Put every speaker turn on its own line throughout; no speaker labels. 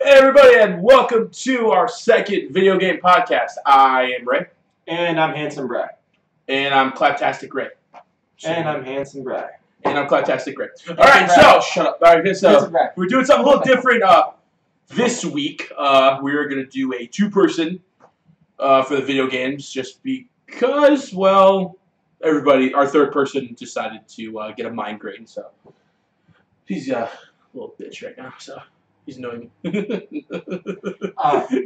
Hey everybody, and welcome to our second video game podcast. I am Ray.
And I'm Handsome Bry.
And I'm Claptastic Ray.
And I'm Handsome Bry.
And I'm Claptastic Ray. Alright, so, shut up. Alright, so, we're doing something a little different this week. We're going to do a two-person for the video games, just because, well, everybody, our third person decided to get a migraine, so he's a little bitch right now, so he's annoying me.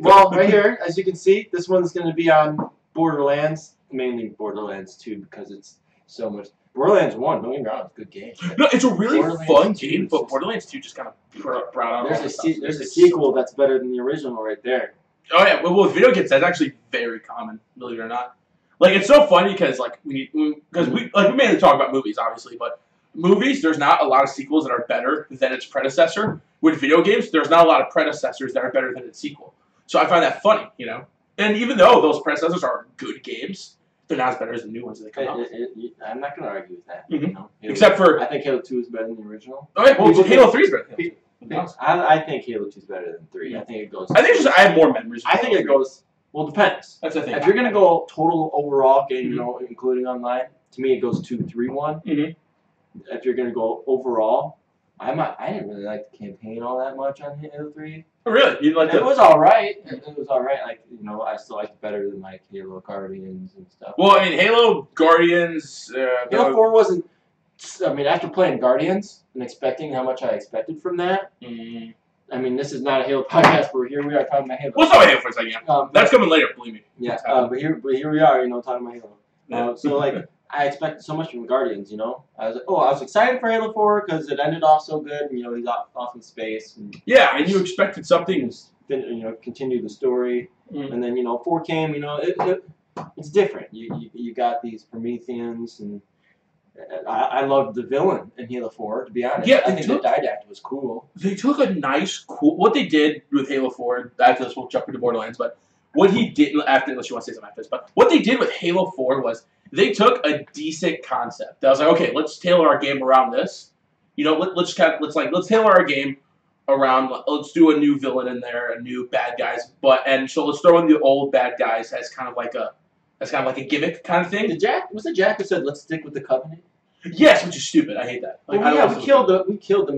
Well, right here, as you can see, this one's going to be on Borderlands, mainly Borderlands 2, because it's so much. Borderlands 1, don't get me wrong, it's a good game.
No, it's a really fun game, but Borderlands 2 just kind of brought out
there's a sequel that's better than the original right there.
Oh yeah, well with video games, that's actually very common, believe it or not. Like, it's so funny because, like, we mainly talk about movies, obviously, but movies, there's not a lot of sequels that are better than its predecessor. With video games, there's not a lot of predecessors that are better than its sequel. So I find that funny, you know? And even though those predecessors are good games, they're not as better as the new ones that they come out.
I'm not going to argue with that.
Mm-hmm.
You know?
Except for...
I think Halo 2 is better than the original.
Oh yeah, well, Halo 3 is better than Halo 2.
I think Halo 2 is better than 3. I think it goes...
I think it's just I have more memories of
I think it goes... Well, it depends.
That's the thing.
If you're going to go total overall game, you know, including online, to me it goes 2-3-1.
Mm-hmm.
If you're going to go overall, I didn't really like the campaign all that much on Halo 3.
Oh, really? You didn't like
it was alright. It was alright. Like, you know, I still liked it better than like Halo Guardians and stuff.
Well, I mean, Halo Guardians...
Halo 4 wasn't... I mean, after playing Guardians and expecting how much I expected from that... I mean, this is not a Halo podcast, but here we are talking about Halo.
We'll talk about Halo for a second. That's coming later, believe me.
Yeah, but here we are, you know, talking about Halo.
Yeah.
So, like, I expected so much from Guardians, you know? I was like, I was excited for Halo 4 because it ended off so good, and, you know, he's off in space. And
yeah, and you expected something...
You know, continue the story. And then, you know, 4 came, you know, it's different. You got these Prometheans, and I loved the villain in Halo 4, to be honest.
Yeah,
I think the Didact was cool.
They took a nice, cool... What they did with Halo 4, after this we'll jump into Borderlands, but what he did... unless you want to say something after this, but what they did with Halo 4 was they took a decent concept. I was like, okay, let's tailor our game around this. You know, let's tailor our game around... Let's do a new villain in there, a new bad guys, and so let's throw in the old bad guys as kind of like a gimmick kind of thing.
Was it Jack who said, "Let's stick with the Covenant"?
Yes, which is stupid. I hate that. Like,
we killed the leader. We killed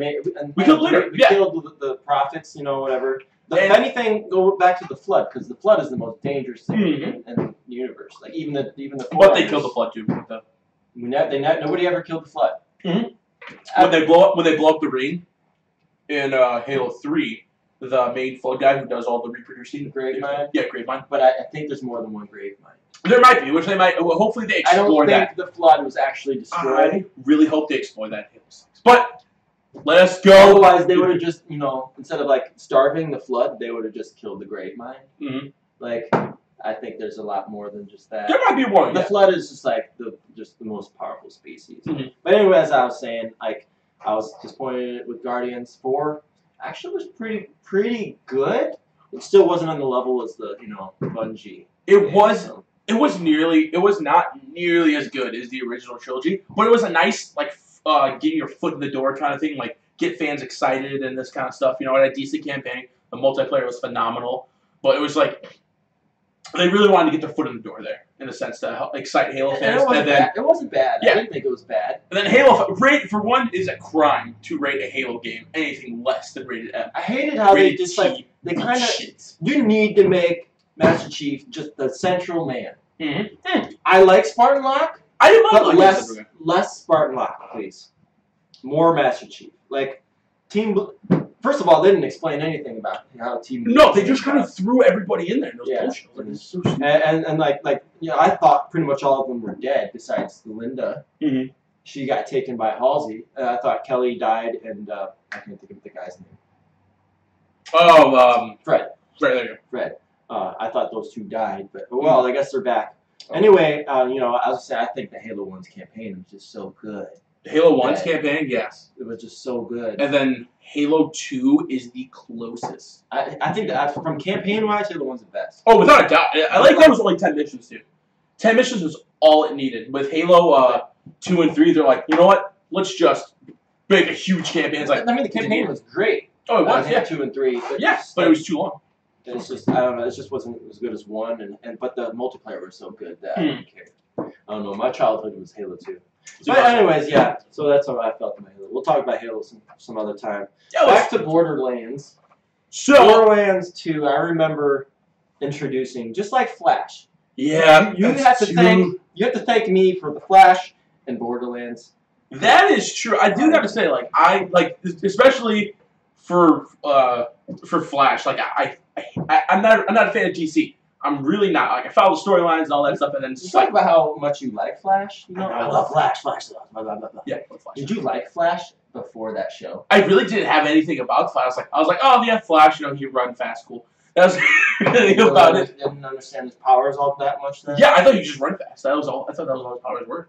the prophets. You know, whatever. If anything, go back to the Flood, because the Flood is the most dangerous thing in the universe. Like even the.
But they killed the Flood too.
Nobody ever killed the Flood.
When they blow up the ring in Halo 3. The main Flood guy who does all the reproducing.
Gravemind?
Yeah, Gravemind.
But I think there's more than one Gravemind.
There might be, which they might... Well, hopefully they explore that.
I don't think the Flood was actually destroyed.
I really hope they explore that in Halo 6. But, let us go...
Otherwise, they would have just, you know, instead of, like, starving the Flood, they would have just killed the Gravemind. Like, I think there's a lot more than just that.
There might be more,
The Flood is just, like, the most powerful species. But anyway, as I was saying, like, I was disappointed in it with Guardians 4. Actually was pretty good. It still wasn't on the level as the, you know, Bungie. It was
not nearly as good as the original trilogy, but it was a nice, like, getting your foot in the door kind of thing, like, get fans excited and this kind of stuff. You know, it had a decent campaign. The multiplayer was phenomenal, but it was like, they really wanted to get their foot in the door there, in a sense, to help excite Halo fans.
It wasn't bad.
Yeah.
I didn't think it was bad.
And then Halo, for one, is a crime to rate a Halo game anything less than rated F.
I hated how they just, like, they kind of, you need to make Master Chief just the central man. I like Spartan Locke.
I didn't mind
but less Spartan Locke, please. More Master Chief. Like, First of all, they didn't explain anything about how Team...
No, they just kind of threw everybody in there. And it was bullshit. Like, so
and like, you know, I thought pretty much all of them were dead besides Linda. She got taken by Halsey. I thought Kelly died, and I can't think of the guy's name.
Oh,
Fred.
Right there you go.
Fred. I thought those two died, but well, I guess they're back. Anyway, you know, I was saying, I think the Halo 1's campaign was just so good.
Halo 1's campaign, yes.
It was just so good.
And then Halo 2 is the closest.
I think that from campaign-wise, Halo 1's the best.
Oh, without a doubt. I like that it was only 10 missions, too. 10 missions was all it needed. With Halo 2 and 3, they're like, you know what? Let's just make a huge campaign. It's like,
I mean, the campaign was great.
Oh, it was.
I
Yeah.
think 2 and 3. But
Yeah, but it was too long.
It's just I don't know. It just wasn't as good as 1, but the multiplayer was so good that I didn't care. I don't know. My childhood was Halo 2. But anyways, yeah. So that's how I felt about Halo. We'll talk about Halo some other time.
Yeah,
Back to Borderlands.
So
Borderlands 2, I remember introducing just like Flash.
yeah,
You have to thank me for the Flash and Borderlands.
That is true. I do got to say, like especially for Flash. Like I'm not a fan of GC. I'm really not. Like I follow the storylines and all that stuff, and then it's just
talk about how much you like Flash. You know,
I
love Flash. Blah, blah, blah, blah.
Yeah, I love Flash.
Did you like Flash before that show?
I really didn't have anything about Flash. I was like, oh yeah, Flash. You know, he run fast, cool. That was everything about it.
Didn't understand his powers all that much then.
Yeah, I thought you just run fast. That was all. I thought that was all his powers were.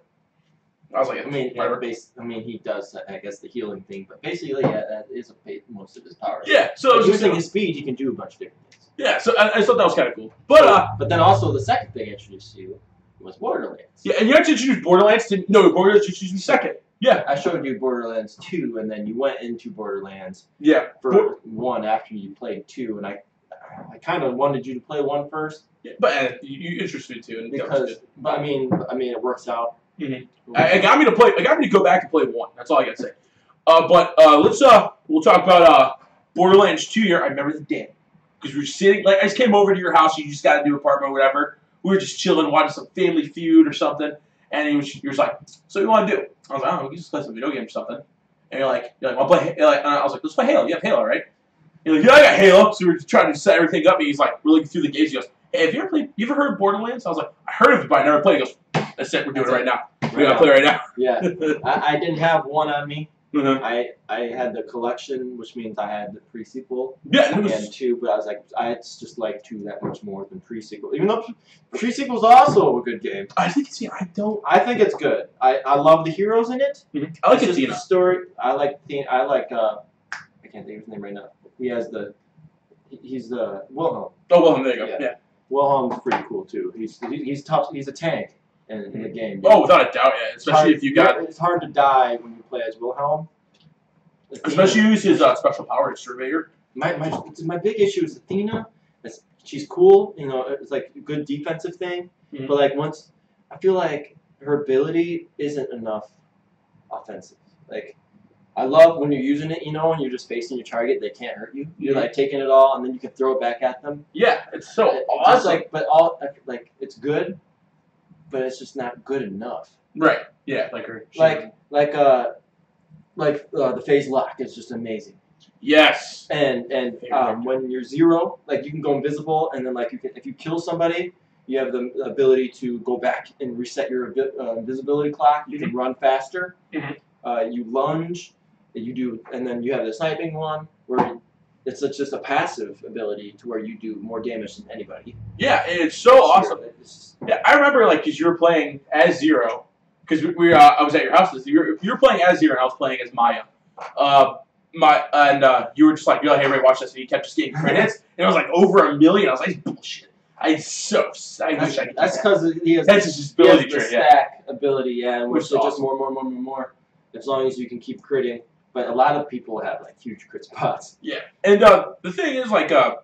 I was like,
I mean, he does, I guess, the healing thing, but basically, yeah, that is most of his powers.
Yeah, so
using his speed, he can do a bunch of different things.
Yeah, so I thought that was kind of cool. But
then also the second thing I introduced to you was Borderlands.
Yeah, and you actually introduced Borderlands. No, Borderlands introduced me second. Yeah,
I showed you Borderlands 2, and then you went into Borderlands.
Yeah.
For 1 after you played 2, and I kind of wanted you to play 1 first.
Yeah, but you interested me too, and
but I mean, it works out.
Mm-hmm. It got me to play. It got me to go back and play 1. That's all I gotta say. But we'll talk about Borderlands 2 here. I remember the day because we were sitting. Like I just came over to your house. You just got a new apartment or whatever. We were just chilling, watching some Family Feud or something. And he was like, "So what you want to do?" I was like, "I don't know. We can just play some video game or something." And you're like, "I'll play." And I was like, "Let's play Halo. You have Halo, right?" You're like, "Yeah, I got Halo." So we were trying to set everything up. And he's like, we're looking through the games. He goes, "Hey, have you ever heard of Borderlands?" I was like, "I heard of it, but I never played." He goes, "That's it. We're doing it right now. We gotta play right now."
Yeah, I didn't have 1 on me.
Mm-hmm.
I had the collection, which means I had the pre-sequel.
Yeah,
and 2, but I was like, I just like 2 that much more than pre-sequel. Even though pre-sequel's also a good game.
I think it's
I think it's good. I love the heroes in it.
Mm-hmm. I like
the story. I can't think of his name right now. He's the Wilhelm.
Oh, Wilhelm, there you go. Yeah.
Wilhelm's pretty cool too. He's tough. He's a tank in the game.
Oh, without a doubt, yeah. Especially if you got.
It's hard to die when you play as Wilhelm.
Especially use his special power as Surveyor.
My big issue is Athena. She's cool. You know, it's like a good defensive thing.
Mm-hmm.
But like once, I feel like her ability isn't enough offensive. Like. I love when you're using it, you know, and you're just facing your target, they can't hurt you. You're like taking it all, and then you can throw it back at them.
Yeah, it's so awesome.
It's good, but it's just not good enough.
Right. Yeah, like her.
The phase lock is just amazing.
Yes.
And when you're 0, like you can go invisible, and then like if you kill somebody, you have the ability to go back and reset your invisibility clock. You can run faster.
Mm-hmm.
You lunge. You do, and then you have the sniping one where it's just a passive ability to where you do more damage than anybody.
Yeah, it's so awesome. Yeah, I remember because you were playing as 0, because I was at your house. You were playing as 0, and I was playing as Maya. You were just like, "Yo, hey, Ray, watch this," and you kept just getting credits, and it was like over 1 million. I was like, "Bullshit." I wish I could.
That's because he has
his ability trait,
stack ability, yeah, which is
awesome.
Just more. As long as you can keep critting. But a lot of people have like huge crit spots.
Yeah, and the thing is, like, out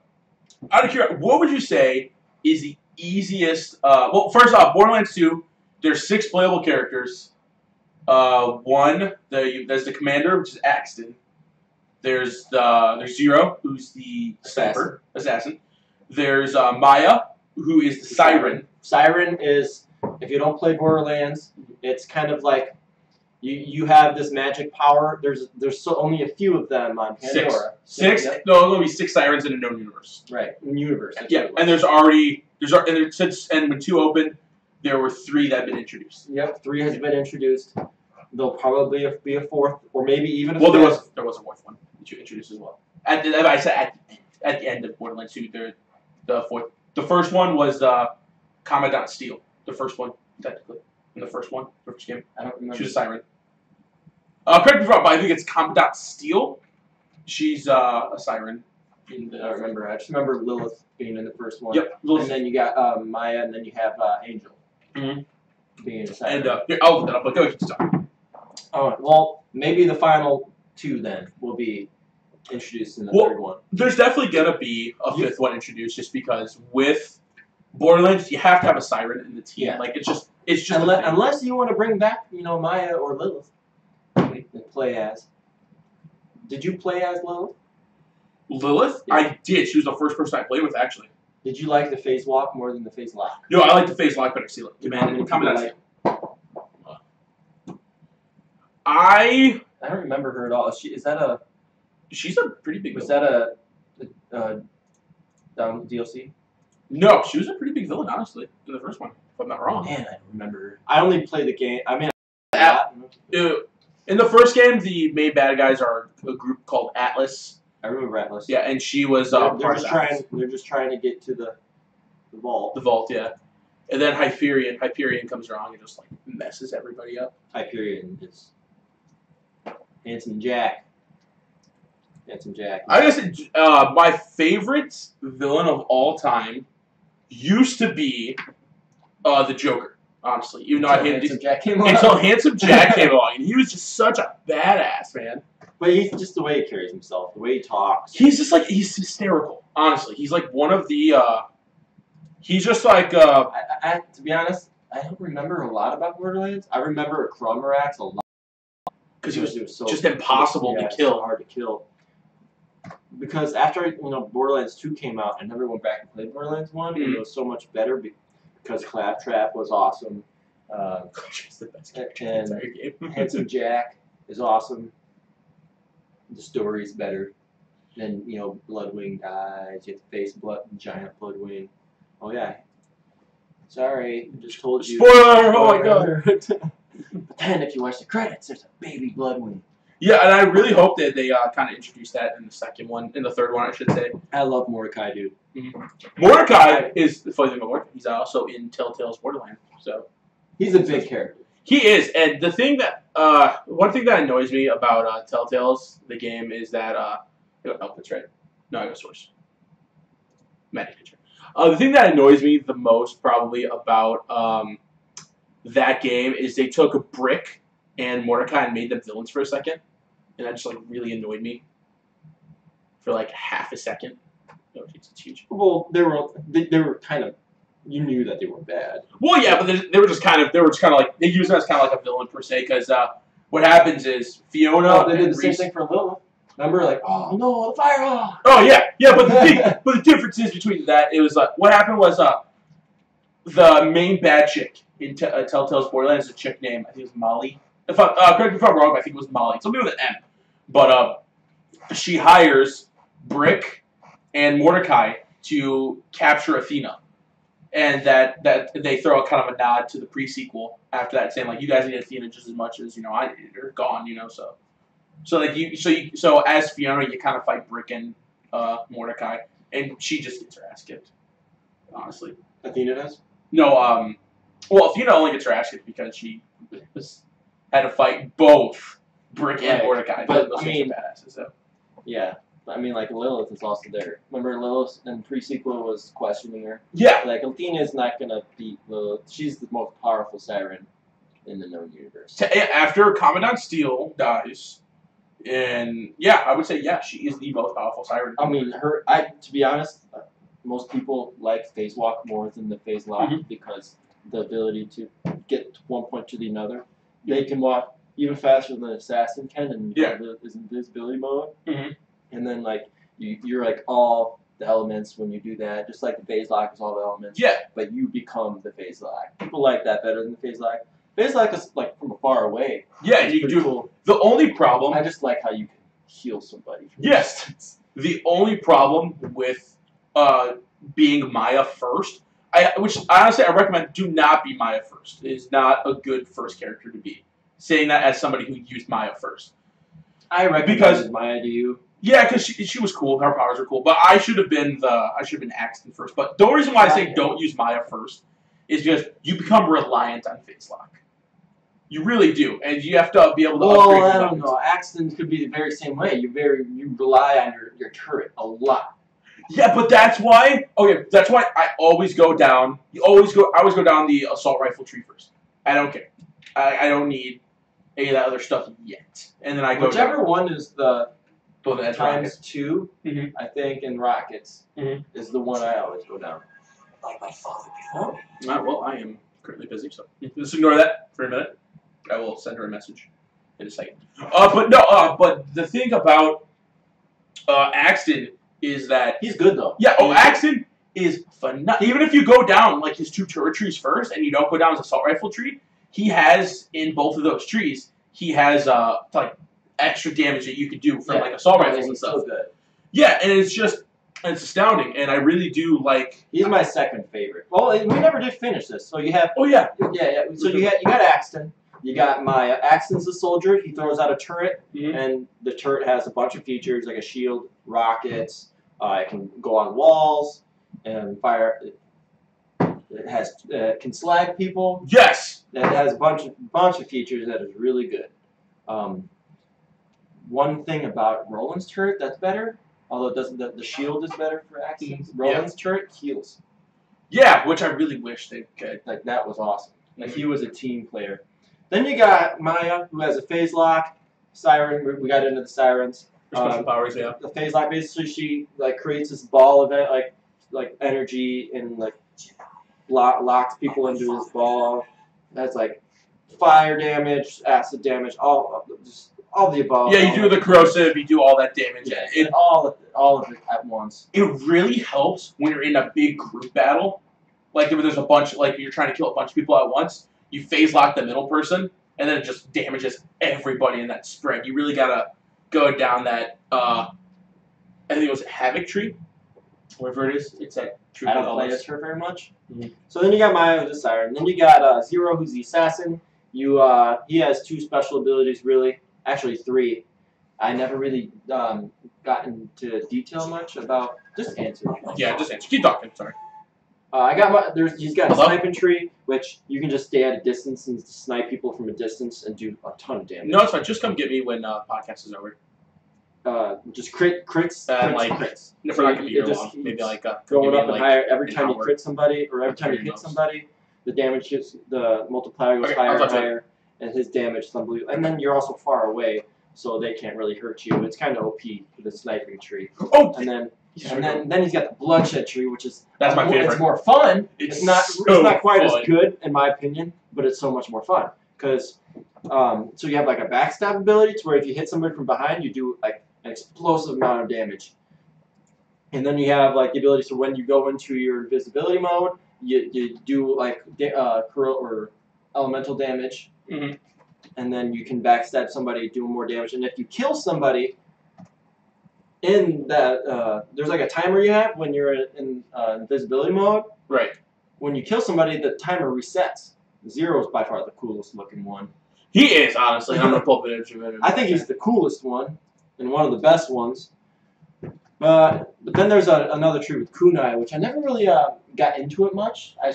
of curiosity, what would you say is the easiest? Well, first off, Borderlands 2, there's 6 playable characters. There's the commander, which is Axton. There's 0, who's the assassin. There's Maya, who is the siren.
Siren is, if you don't play Borderlands, it's kind of like. You have this magic power. There's only a few of them on Pandora.
6?
Yep.
No, there's going to be 6 sirens in a known universe.
Right, in universe.
Yeah, and when 2 opened, there were 3 that had been introduced.
Yep, 3 has been introducced. There'll probably be a 4th, or maybe even a 5th.
Well, there was a 4th one that you introduced as well. At the end of Borderlands 2, the 4th. The first one was Commandant Steele. The first one, technically. In the first game.
I don't remember.
She was a siren. Correct me if I'm wrong, but I think it's Commandant Steele. She's a siren.
I don't remember. I just remember Lilith being in the first one.
Yep. Lilith.
And then you got Maya, and then you have Angel.
Mm-hmm.
Being a siren.
And I'll look that up, but go ahead.
Oh, well, maybe the final 2 then will be introduced in the
Well,
third one.
There's definitely gonna be a fifth one introduced, just because with Borderlands you have to have a siren in the team.
Yeah.
Like it's just
Unless you want to bring back, Maya or Lilith to play as. Did you play as Lilith?
Lilith?
Yeah.
I did. She was the first person I played with, actually.
Did you like the phase walk more than the phase lock?
No, I like the phase lock better. See, look,
Command.
I
don't remember her at all. She's
a pretty big.
Was
villain.
that a DLC?
No, she was a pretty big villain, honestly, in the first one, if I'm not wrong.
Man, I don't remember her. I only played the game. I mean,
in the first game, the main bad guys are a group called Atlas.
I remember Atlas.
Yeah, and she was
they're just trying to get to the vault.
The vault, yeah. And then Hyperion comes around and just like messes everybody up.
Hyperion is Handsome Jack.
I guess my favorite villain of all time used to be the Joker, honestly. Even though I hated
Handsome Jack came along.
Until Handsome Jack came along, and he was just such a badass, man.
But he's just the way he carries himself, the way he talks.
He's just like, he's hysterical, honestly. He's like one of the, he's just like,
to be honest, I don't remember a lot about Borderlands. I remember Cromarax a lot.
Because he was so, just impossible to kill.
So hard to kill. Because after Borderlands 2 came out, I never went back and played Borderlands 1.
Mm-hmm.
And it was so much better because Claptrap was awesome.
It's the best character in the entire game.
Handsome Jack is awesome. The story's better. Then Bloodwing dies. You have to face giant Bloodwing. Oh yeah. Sorry, I just told you.
Spoiler! Oh my god.
But then, if you watch the credits, there's a baby Bloodwing.
Yeah, and I really hope that they kind of introduce that in the third one, I should say.
I love Mordecai, dude.
Mm-hmm. Mordecai is the funny thing about Mordecai. He's also in Telltale's Borderlands, so
he's a big character.
He is, and the thing that one thing that annoys me about Telltale's the game is that oh, that's right. No, I go source. Magic picture. The thing that annoys me the most probably about that game is they took a Brick and Mordecai and made them villains for a second, and that just like really annoyed me for like half a second. Oh, geez, it's huge.
Well, they were kind of, you knew that they were bad.
Well, yeah, but they were just kind of like they used them as kind of like a villain per se, because what happens is Fiona.
Oh, they did the same thing for Lilith. Remember, like, oh no, the fire!
Oh yeah, but the difference is between that, it was what happened was the main bad chick in Telltale's Borderlands is a chick named, I think it was Molly. Correct me if I'm wrong, but I think it was Molly. Something with an M. But she hires Brick and Mordecai to capture Athena, and that they throw a kind of a nod to the pre-sequel after that, saying like, you guys need Athena just as much as I needed her. Gone, So like so as Fiona, you kind of fight Brick and Mordecai, and she just gets her ass kicked. Honestly,
Athena does?
No, well, Athena only gets her ass kicked because she had to fight both Brick and Mordecai.
But
those badasses. So.
Yeah, I mean, like Lilith is also there. Remember, Lilith in pre-sequel was questioning her.
Yeah,
like Athena is not gonna beat Lilith. She's the most powerful siren in the known universe.
After Commandant Steele dies. And yeah, I would say she is the most powerful siren.
I mean, to be honest, most people like phase walk more than the phase lock because the ability to get one point to the another. They can walk even faster than an assassin can, and is invisibility mode. And then like you're like all the elements when you do that, just like the phase lock is all the elements.
Yeah.
But you become the phase lock. People like that better than the phase lock. Phase lock is like from far away.
Yeah, you can do. Cool. The only problem.
I just like how you can heal somebody.
Yes. The only problem with being Maya first, which honestly I recommend, do not be Maya first. It is not a good first character to be. Saying that as somebody who used Maya first.
I recommend Maya to you.
Yeah, because she was cool. Her powers are cool. But I should have been Axton first. But the only reason why I say don't use Maya first is because you become reliant on phase lock. You really do, and you have to be able to upgrade your
I don't know. Axton could be the very same way. You rely on your turret a lot.
Yeah, but that's why. Okay, that's why I always go down. I always go down the assault rifle tree first. I don't care. I don't need any of that other stuff yet. And then I go.
Whichever one is the
Well, that's
times 2,
Mhm.
I think, in rockets is the one I always go down.
Like my father before.
Well, I am currently busy, so just ignore that for a minute. I will send her a message in a second. But the thing about Axton is that
He's good though.
yeah. Oh, Axton is phenomenal. Even if you go down like his 2 turret trees first, and you don't go down his assault rifle tree, he has in both of those trees. He has like extra damage that you could do from like assault rifles and stuff.
So good.
Yeah, and it's astounding, and I really do like.
He's my second favorite. Well, we never did finish this, so you have.
Oh yeah.
Yeah. So you got Axton. You got Maya. Axton's a soldier. He throws out a turret, and the turret has a bunch of features like a shield, rockets. It can go on walls and fire. It has can slag people.
Yes.
It has a bunch of features that is really good. One thing about Roland's turret that's better, although it doesn't, the shield is better for Axton. Roland's turret heals.
Yeah, which I really wish they could.
Like that was awesome. Like he was a team player. Then you got Maya, who has a phase lock. Siren, we got into the sirens.
Special powers, yeah.
The phase lock, basically, she like creates this ball event, like energy, and like locks people into this ball. That's like fire damage, acid damage, all the above.
Yeah, you do the corrosive, you do all that damage.
Yeah, all of it at once.
It really helps when you're in a big group battle. Like if there's a bunch, like you're trying to kill a bunch of people at once, you phase lock the middle person, and then it just damages everybody in that spread. You really gotta go down that. I think it was a Havoc tree, wherever it is. It's that tree.
I don't play as her very much.
Mhm.
So then you got Maya, who's a siren. Then you got Zero, who's the assassin. He has 2 special abilities, really. Actually 3. I never really got into detail much about. Just answer.
Yeah, just answer. Keep talking. Sorry.
He's got a sniping tree, which you can just stay at a distance and snipe people from a distance and do a ton of damage.
No, it's fine. Just come get me when podcast is over.
Just crits.
If we're not gonna be here long, maybe like
going up and
like
higher every
an
time you
hour.
crit somebody or every time you hit somebody. The damage gets the multiplier goes higher and higher, and his damage is unbelievable. And then you're also far away, so they can't really hurt you. It's kind of OP for the sniping tree.
Oh,
and then he's got the bloodshed tree, which is
that's my favorite.
It's more fun. It's not quite
fun.
as good in my opinion, but it's so much more fun because so you have like a backstab ability to where if you hit somebody from behind, you do like an explosive amount of damage. And then you have like the ability to when you go into your invisibility mode, you do like or elemental damage, and then you can backstab somebody, doing more damage. And if you kill somebody in that, there's like a timer you have when you're in invisibility mode.
Right.
When you kill somebody, the timer resets. Zero is by far the coolest looking one.
He is, honestly. I'm going to pull up an image of him.
I think he's the coolest one and one of the best ones. But then there's another tree with kunai, which I never really got into it much. I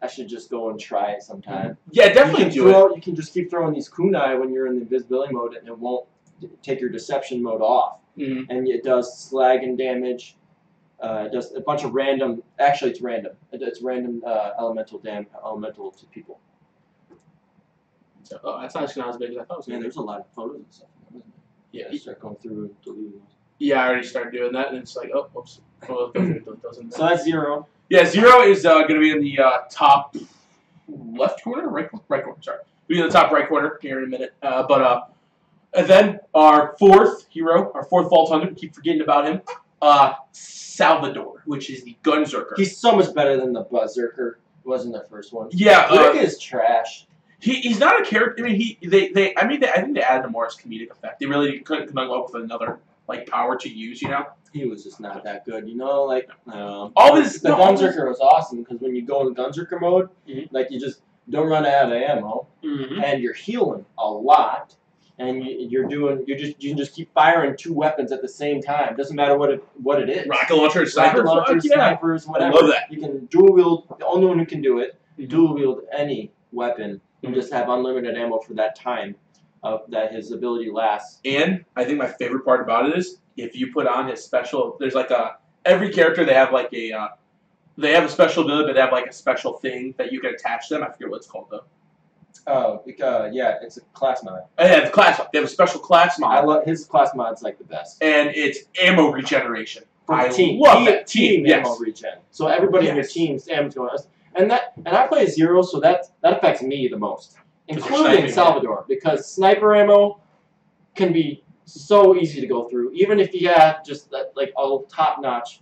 should just go and try it sometime.
Yeah, definitely do it.
You can just keep throwing these kunai when you're in the invisibility mode, and it won't take your deception mode off. And it does slag and damage. It does a bunch of random. Actually, it's random. It's random elemental to people.
So, that's actually not as big as I thought it was.
Man, there's a lot of photos and stuff, wasn't there?
Yeah.
You start going through and deleting those.
Yeah, I already started doing that, and it's like, oh, whoops. Well,
so that's Zero.
Yeah, Zero is going to be in the top left corner, right corner. Sorry, be in the top right corner here in a minute. And then our fourth hero, our fourth Vault Hunter, we keep forgetting about him, Salvador, which is the Gunzerker.
He's so much better than the Berserker was in the first one.
Yeah,
Rick is trash.
He's not a character. I mean, I think they added a more comedic effect. They really couldn't come up with another power to use, you know.
He was just not that good, you know. Like
The
Gunzerker was awesome because when you go in Gunzerker mode, like you just don't run out of ammo, and you're healing a lot, and you can just keep firing 2 weapons at the same time. Doesn't matter what it is.
Rocket launcher, sniper,
snipers, whatever.
I love that.
You can dual wield. The only one who can do it. Dual wield any weapon and just have unlimited ammo for that time that his ability lasts.
And I think my favorite part about it is if you put on his special. There's every character they have they have a special ability, but they have a special thing that you can attach to them. I forget what it's called though.
Yeah, it's a class mod.
Yeah, the class mod. They have a special class mod.
I love his class mod's like the best.
And it's ammo regeneration.
For
I love that
team
yes.
ammo regen. So everybody in your team's ammo's going. And I play Zero, so that affects me the most, including Salvador, because sniper ammo can be so easy to go through. Even if you have just like all top notch,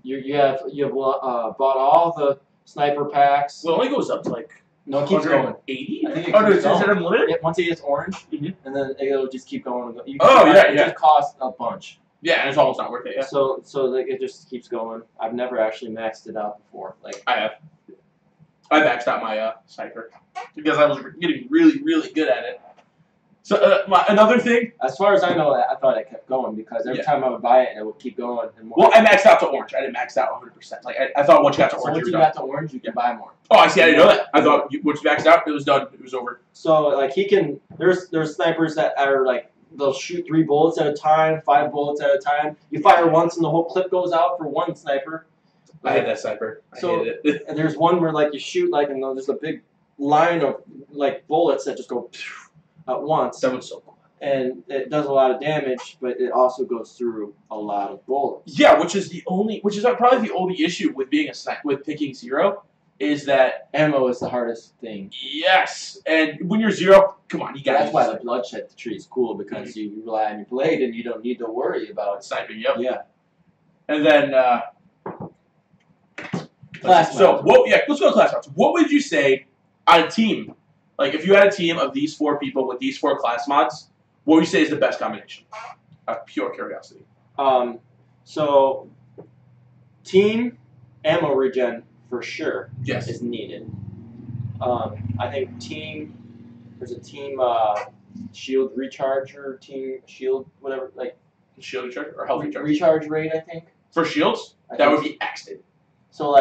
you have bought all the sniper packs.
Well, it only goes up to like.
No, it keeps going.
80?
I think it
is
keeps going.
it unlimited?
Once it gets orange,
Mhm.
and then it'll just keep going. It just costs a bunch.
Yeah, and it's almost not worth it. Yeah.
So like it just keeps going. I've never actually maxed it out before. Like
I have. I maxed out my sniper because I was getting really, really good at it. So another thing.
As far as I know, I thought it kept going because every time I would buy it, it would keep going. And more.
Well, I maxed out to orange. I didn't max out 100%. Like I thought once you got to orange,
once you got to orange, you can buy more.
Oh, I see. I didn't know that. I thought once you maxed out, it was done. It was over.
So like he can. There's snipers that are like they'll shoot 3 bullets at a time, 5 bullets at a time. You fire once and the whole clip goes out for one sniper.
I hate that sniper. I hated it.
And there's one where like you shoot like and there's a big line of like bullets that just go at once.
That was so cool.
And it does a lot of damage, but it also goes through a lot of bullets.
Yeah, which is probably the only issue with being with picking Zero, is that
ammo is the hardest thing.
Yes, and when you're Zero, come on, you got.
That's why the bloodshed tree is cool because you rely on your blade and you don't need to worry about
sniping. Yep.
Yeah.
And then
class.
So what? Yeah, let's go to class mods. What would you say on a team? Like if you had a team of these 4 people with these 4 class mods. What would you say is the best combination? Out of pure curiosity.
So team ammo regen for sure is needed. I think there's a team shield recharger, team shield, whatever, like
shield recharge or health recharge.
Recharge rate, I think.
For shields, that would be accident.
So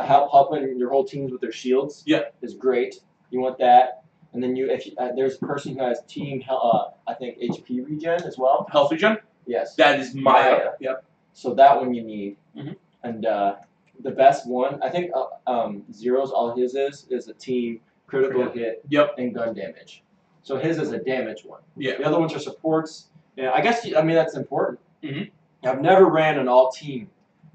helping your whole teams with their shields is great. You want that. And then there's a person who has team, I think HP regen as well.
Health regen?
Yes.
That is Maya. Yep.
So that one you need.
Mm-hmm.
And the best one, I think Zero's, all his is a team critical hit and gun damage. So his is a damage one.
Yeah.
The other ones are supports. Yeah, I guess, that's important.
Mm-hmm.
I've never ran an all-team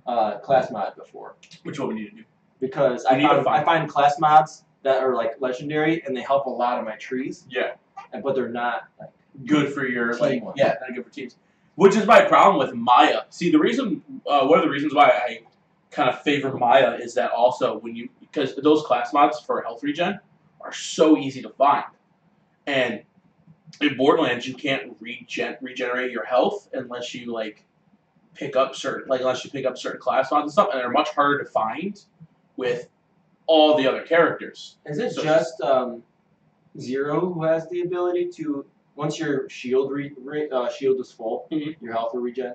class mod before.
Which one we need to do?
Because I find class mods that are like legendary and they help a lot of my trees.
Yeah.
But they're not like
good for your
team
not good for teams. Which is my problem with Maya. See, the reason one of the reasons why I kind of favor Maya is that also because those class mods for health regen are so easy to find. And in Borderlands you can't regenerate your health unless you pick up certain class mods and stuff, and they're much harder to find with all the other characters.
Is it just Zero who has the ability to, once your shield shield is full, your health will regen?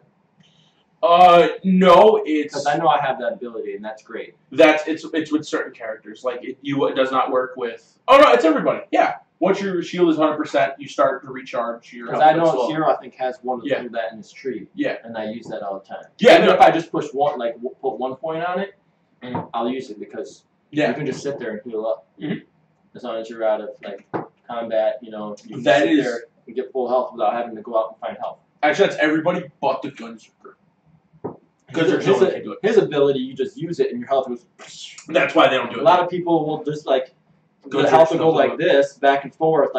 No, it's
because I know I have that ability and that's great.
It's with certain characters. It does not work with. Oh no, it's everybody. Yeah, once your shield is 100%, you start to recharge your.
Because I know Zero, I think, has one of that in his tree.
Yeah,
and I use that all the time.
Yeah,
even if I just push one, put 1 point on it, I'll use it because. Yeah, you can just sit there and heal up. As long as you're out of combat, you can sit there and get full health without having to go out and find help.
Actually, that's everybody but the Gunzerker. Because
his ability, you just use it and your health goes.
That's why they don't do it.
A lot of people will just the health will go like this back and forth,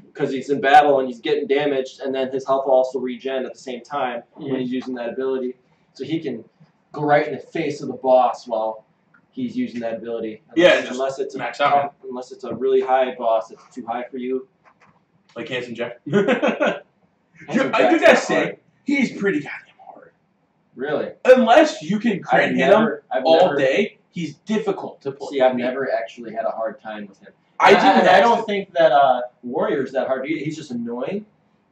because he's in battle and he's getting damaged, and then his health will also regen at the same time when he's using that ability, so he can go right in the face of the boss while. He's using that ability. Unless it's
max out.
Unless it's a really high boss that's too high for you.
Like Handsome Jack. I do gotta say, he's pretty goddamn hard.
Really?
Unless you can crit hit him all day, he's difficult to play.
See, I've never actually had a hard time with him.
I
don't think that Warrior's that hard either. He's just annoying.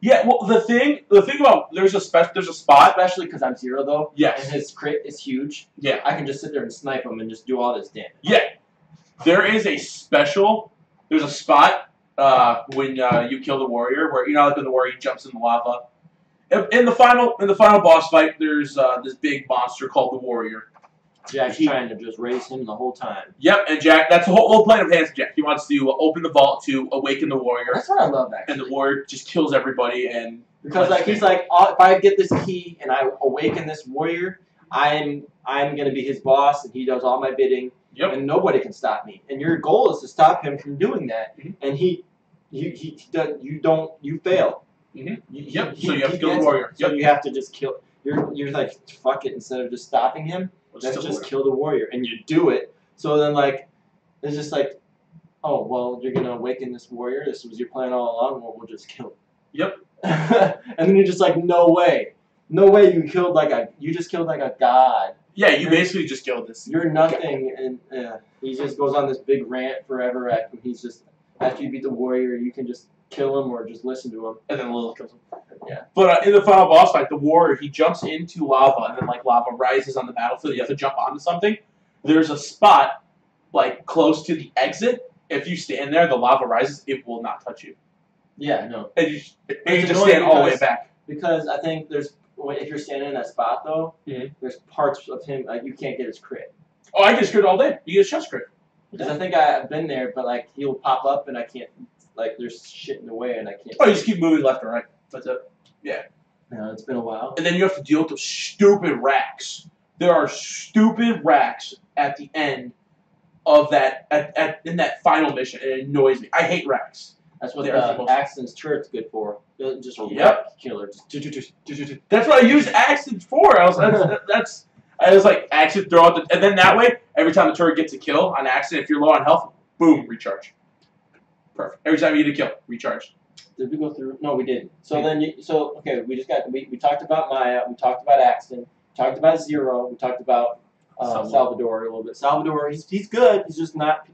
Yeah, well, the thing about there's a spot,
especially because I'm Zero though.
Yes.
And his crit is huge.
Yeah.
I can just sit there and snipe him and just do all this damage.
Yeah. There's a spot when you kill the warrior where when the warrior jumps in the lava. In the final boss fight, there's this big monster called the warrior.
Jack's trying to just raise him the whole time.
Yep, and Jack, that's the whole plan of Hands Jack. He wants to open the vault to awaken the warrior.
That's what I love, actually.
And the warrior just kills everybody. And
because like he's like, if I get this key and I awaken this warrior, I'm gonna be his boss, and he does all my bidding, and nobody can stop me. And your goal is to stop him from doing that, and you fail.
So you have to kill the warrior.
So you have to just kill. You're like, fuck it. Instead of just stopping him, let's just kill the warrior, and you do it. So then like, it's just like, oh well, you're gonna awaken this warrior. This was your plan all along. Well, we'll just kill him.
Yep.
And then you're just like, no way, you just killed like a god.
Yeah, you basically just killed this.
You're nothing, and he just goes on this big rant forever. After he's just after you beat the warrior, you can just kill him or just listen to him,
and then Lilith kills him.
Yeah.
But in the final boss fight, the warrior, he jumps into lava, and then like lava rises on the battlefield. You have to jump onto something. There's a spot like close to the exit. If you stand there, the lava rises. It will not touch you.
Yeah, no.
And you just stand all the way back.
Because I think if you're standing in that spot though, there's parts of him you can't get his crit.
Oh, I get his crit all day. You get his chest crit.
Because I think I've been there, but like he'll pop up and I can't. Like there's shit in the way and I can't.
Oh, you just keep moving left and right. That's it. Yeah.
No, it's been a while.
And then you have to deal with those stupid racks. There are stupid racks at the end of that in that final mission. It annoys me. I hate racks.
That's what Axton's turret's good for. Just a rack killer.
That's what I use Axton for. I was like Axton throw out and then that way every time the turret gets a kill on Axton, if you're low on health, boom, recharge. Perfect. Every time you get a kill, recharge.
Did we go through? No, we didn't. So okay, we talked about Maya, we talked about Axton, we talked about Zero, we talked about Salvador a little bit. Salvador, he's good. He's just not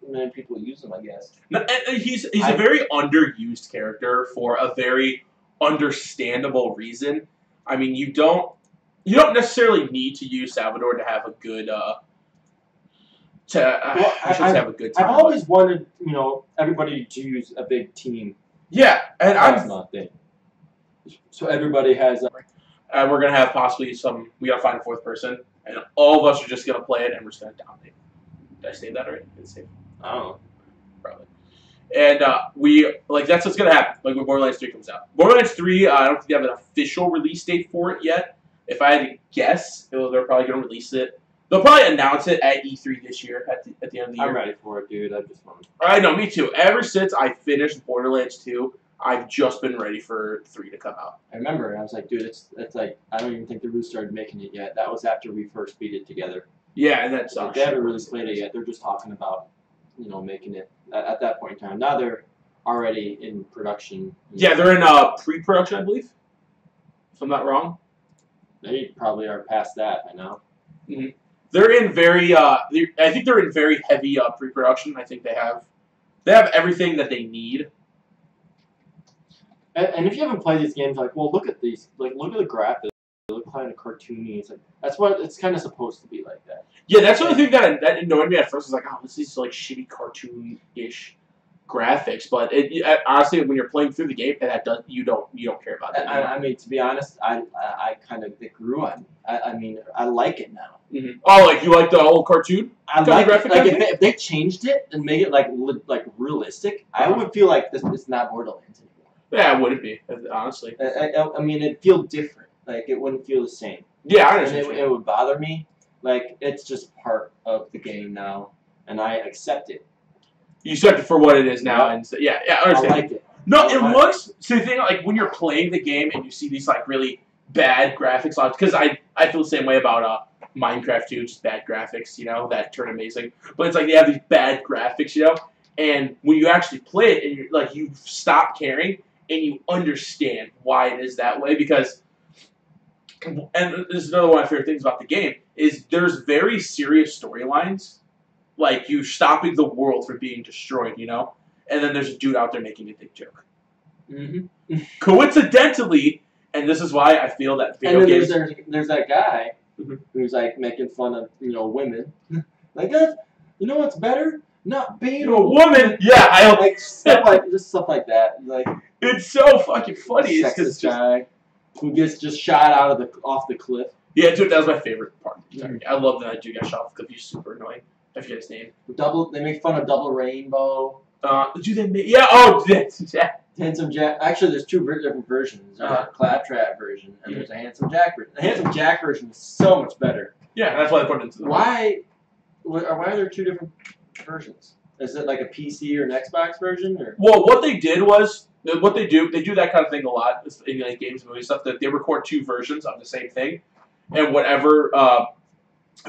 many people use him, I guess.
No, and he's a very underused character for a very understandable reason. I mean, you don't necessarily need to use Salvador to have a good have a good time.
I've always wanted, everybody to use a big team.
Yeah, and
that's not a thing. So everybody has.
And we're gonna have possibly we gotta find a fourth person, and all of us are just gonna play it, and we're just gonna dominate. Did I say that right? Did I say?
I don't know.
Probably. And that's what's gonna happen. Like when Borderlands 3 comes out. Borderlands 3, I don't think they have an official release date for it yet. If I had to guess, they're probably gonna release it. They'll probably announce it at E3 this year, at the end of the year.
I'm ready for it, dude. I just want to.
I know, me too. Ever since I finished Borderlands 2, I've just been ready for 3 to come out.
I remember, I was like, dude, it's like, I don't even think the Roost started making it yet. That was after we first beat it together.
Yeah, and that's
they haven't really played it yet. They're just talking about, making it at that point in time. Now they're already in production.
Yeah, they're in pre-production, I believe. If I'm not wrong.
They probably are past that by now.
Mm-hmm. They're in very. I think they're in very heavy pre-production. I think they have everything that they need.
And if you haven't played these games, look at these. Look at the graphics. They look kind of cartoony. It's that's what it's kind of supposed to be like that.
Yeah, that's the thing that annoyed me at first. I was like, oh, this is like shitty cartoon-ish graphics. But honestly, when you're playing through the game, you don't care about that.
I mean, to be honest, I kind of grew on. I mean, I like it now.
Mm-hmm. Oh, like you like the old cartoon?
I like it. Like if they changed it and made it like realistic, I would feel like it's not Borderlands anymore.
Yeah, it wouldn't be, honestly.
I mean, it'd feel different. Like it wouldn't feel the same.
Yeah, I understand.
It would bother me. Like it's just part of the game now, and I accept it.
You accept it for what it is now, and I understand.
I like it.
No, it looks. So the thing, like when you're playing the game and you see these like really bad graphics, because I feel the same way about Minecraft too, just bad graphics, that turn amazing. But it's like they have these bad graphics, and when you actually play it and you stop caring and you understand why it is that way because. And this is another one of my favorite things about the game is there's very serious storylines, like you stopping the world from being destroyed, and then there's a dude out there making a dick joke.
Mm-hmm.
Coincidentally, and this is why I feel that video games.
There's that guy who's like making fun of women, like what's better? Not being a woman.
Yeah, I don't
like stuff like that. Like
it's so fucking funny. It's
guy. Who gets just shot off the cliff?
Yeah, dude, that was my favorite part. Sorry. I love that dude got shot because he's super annoying. I forget his name.
They make fun of Double Rainbow.
Do they make? Yeah. Oh, yeah.
Handsome Jack. Actually, there's two different versions. There's a Claptrap version and there's a Handsome Jack version. The Handsome Jack version is so much better.
Yeah, that's why they put it into the.
Why are there two different versions? Is it like a PC or an Xbox version? Or?
Well, what they did was what they do that kind of thing a lot in like games, movies, stuff. That they record two versions of the same thing, and whatever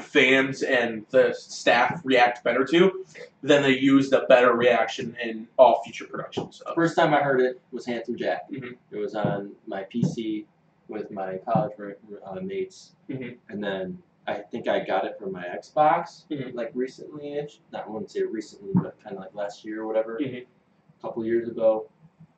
fans and the staff react better to, then they use the better reaction in all future productions.
First time I heard it was Handsome Jack.
Mm-hmm.
It was on my PC with my college mates, and then I think I got it from my Xbox like recently-ish. Not I wouldn't say recently, but kind of like last year or whatever, a couple years ago.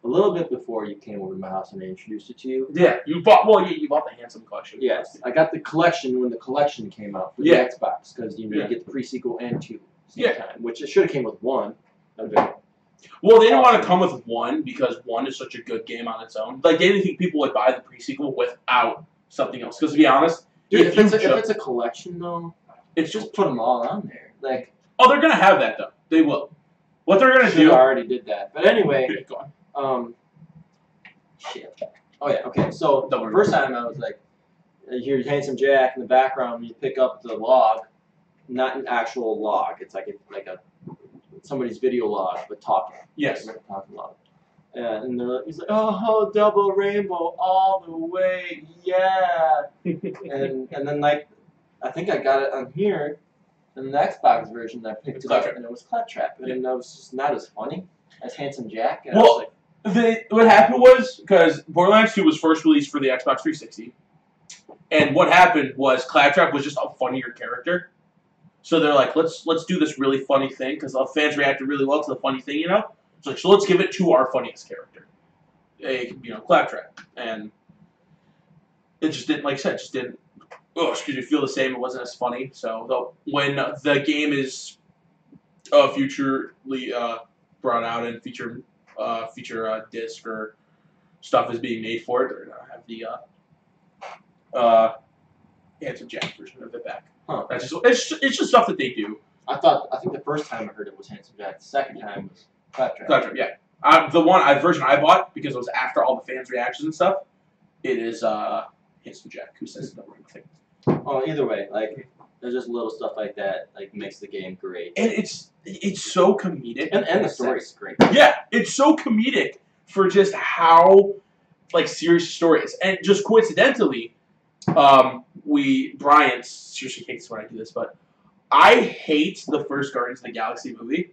A little bit before you came over to my house and I introduced it to you.
Yeah, you bought the Handsome collection.
Yes, I got the collection when the collection came out for the Xbox because you get the pre-sequel and 2 same time, which it should have came with 1.
Well, they didn't want to come with 1 because 1 is such a good game on its own. Like they didn't think people would buy the pre-sequel without something else. Because to be honest,
dude, if it's a collection though, it's just put them all on there. Like,
oh, they're gonna have that though. They will. What they're gonna do?
I already did that. But anyway.
Go on.
Shit. Oh yeah. Okay. So the first time I was like, you hear Handsome Jack in the background. You pick up the log, not an actual log. It's like a somebody's video log, but talking.
Yes.
Like a talking log. And he's like, oh, Double Rainbow all the way, yeah. and then like, I think I got it on here, in the Xbox version. I picked it up and it was Claptrap, and it was just not as funny as Handsome Jack. And I was like,
what happened was, because Borderlands 2 was first released for the Xbox 360, and what happened was Claptrap was just a funnier character. So they're like, let's do this really funny thing, because the fans reacted really well to the funny thing, you know? So let's give it to our funniest character, Claptrap. And it just didn't, like I said, feel the same. It wasn't as funny. So when the game is futurely brought out and feature disc or stuff is being made for it, they're gonna have the Handsome Jack version of it back.
Huh.
That's just it's just stuff that they do.
I think the first time I heard it was Handsome Jack. The second time was Claptrap.
Claptrap, yeah. The version I bought, because it was after all the fans' reactions and stuff, it is Handsome Jack who says the right thing.
Oh, either way, like there's just little stuff like that, like makes the game great.
And it's so comedic.
And the story's great.
Yeah, it's so comedic for just how like serious the story is. And just coincidentally, Brian seriously hates when I do this, but I hate the first Guardians of the Galaxy movie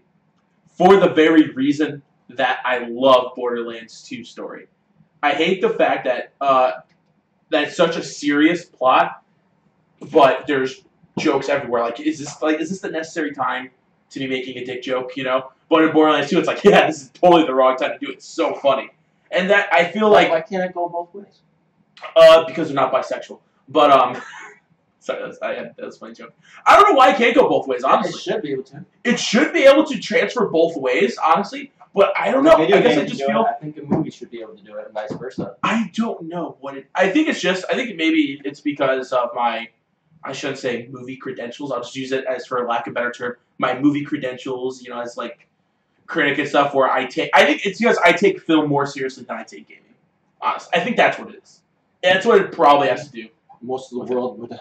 for the very reason that I love Borderlands 2 story. I hate the fact that that's such a serious plot, but there's jokes everywhere. Like, is this the necessary time to be making a dick joke, you know? But in Borderlands 2, it's like, yeah, this is totally the wrong time to do it. It's so funny. And that, I feel like...
Why can't it go both ways?
Because they're not bisexual. But, sorry, that's a funny joke. I don't know why it can't go both ways, honestly.
It should be able to.
It should be able to transfer both ways, honestly. But I don't know. I guess I just feel...
I think a movie should be able to do it and vice versa.
I don't know what it... I think maybe it's because of my... I shouldn't say movie credentials. I'll just use it as, for lack of a better term, my movie credentials, you know, as like critic and stuff, where I think it's because I take film more seriously than I take gaming. Honestly, I think that's what it is. And that's what it probably has to do.
Most of the world would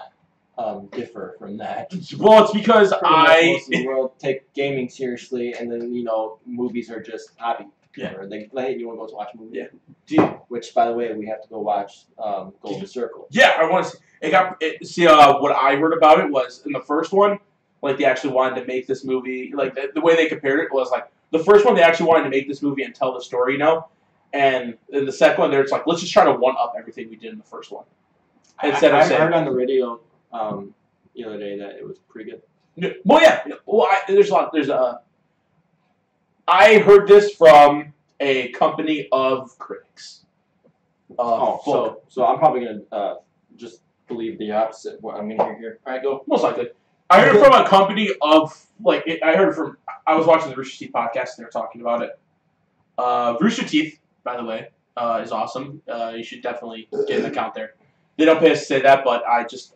differ from that.
Well, it's because
most of the world take gaming seriously, and then, you know, movies are just hobby.
Yeah.
Or they you want to go watch a movie?
Yeah. Dude.
Which, by the way, we have to go watch Golden Circle.
Yeah, I want to see. What I heard about it was in the first one, like they actually wanted to make this movie. Like the way they compared it was like the first one they actually wanted to make this movie and tell the story, you know. And in the second one, it's like let's just try to one up everything we did in the first one. Instead of saying,
I heard on the radio the other day that it was pretty good.
Well, yeah. Well, I heard this from a company of critics.
So I'm probably gonna just believe the opposite of what I'm gonna hear here. All right, go.
Most likely. I heard it from a company of I was watching the Rooster Teeth podcast and they were talking about it. Rooster Teeth, by the way, is awesome. You should definitely get an account there. They don't pay us to say that, but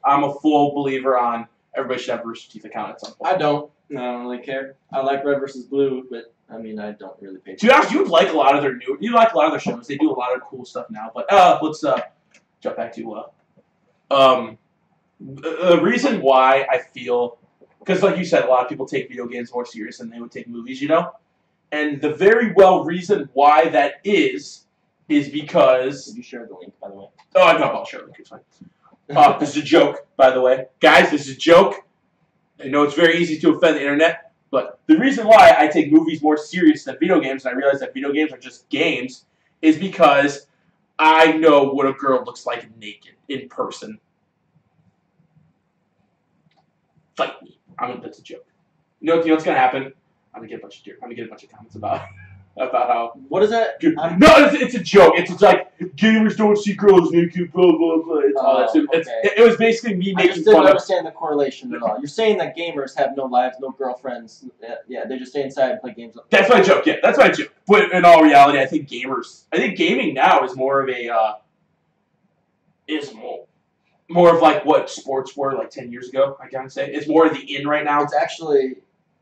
I'm a full believer on everybody should have a Rooster Teeth account at some point.
I don't really care. I like Red versus Blue, but I mean, I don't really pay.
To be honest, you like a lot of their shows. They do a lot of cool stuff now. But let's jump back to the reason why I feel, because like you said, a lot of people take video games more serious than they would take movies, and the very well reason why that is because.
Did you share the link, by the way?
Oh, I know. I'll share the link. It's fine. This is a joke, by the way, guys. This is a joke. I know it's very easy to offend the internet, but the reason why I take movies more serious than video games, and I realize that video games are just games, is because I know what a girl looks like naked in person. Fight me. That's a joke. You know what's gonna happen? I'm gonna get a bunch of comments about how.
What is that?
No, it's a joke. It's like gamers don't see girls naked. Blah blah blah. It was basically me
I
making
just didn't
fun of.
understand the correlation at all. You're saying that gamers have no lives, no girlfriends. Yeah, they just stay inside and play games.
That's my joke. Yeah, that's my joke. But in all reality, I think gaming now is more of a more of like what sports were like 10 years ago. I gotta say, it's more of the in right now.
It's actually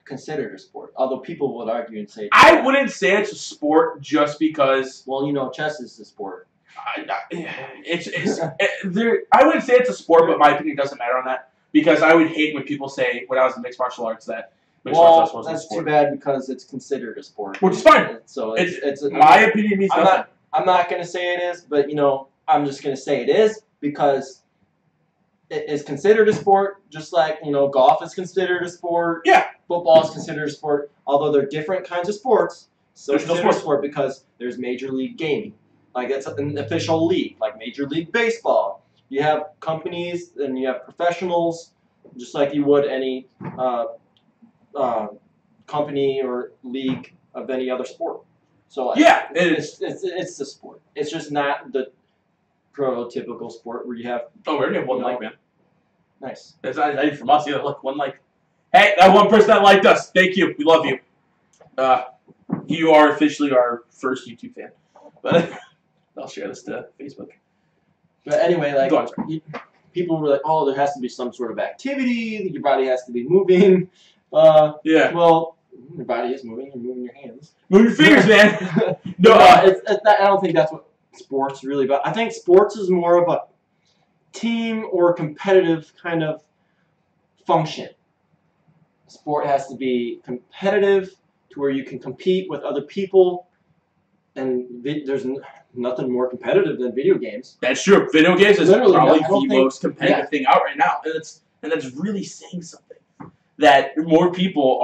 considered a sport, although people would argue and say
I wouldn't say it's a sport just because.
Well, chess is a sport.
I wouldn't say it's a sport, but my opinion doesn't matter on that because I would hate when people say when I was in mixed martial arts that mixed martial arts wasn't a sport.
That's too bad because it's considered a sport.
Which is fine.
So
my opinion means nothing.
I'm not gonna say it is, but I'm just gonna say it is because it is considered a sport, just like golf is considered a sport.
Yeah.
Football is considered a sport, although they're different kinds of sports. So it's
still
a sport because there's Major League Gaming. Like, it's an official league, like Major League Baseball. You have companies and you have professionals, just like you would any company or league of any other sport. So
yeah,
it's the sport. It's just not the prototypical sport where you have.
Oh, we already have one like, man.
Nice.
That's not even from us either. Look, one like. Hey, that one person that liked us. Thank you. We love you. You are officially our first YouTube fan. But I'll share this to Facebook.
But anyway, like, people were like, "Oh, there has to be some sort of activity. Your body has to be moving."
Yeah.
Well, your body is moving. You're moving your hands.
Move your fingers, man. No,
I don't think that's what sports really about. I think sports is more of a team or competitive kind of function. Sport has to be competitive to where you can compete with other people, and there's nothing more competitive than video games.
That's true. Video games is probably the most competitive thing out right now, and that's really saying something. That more people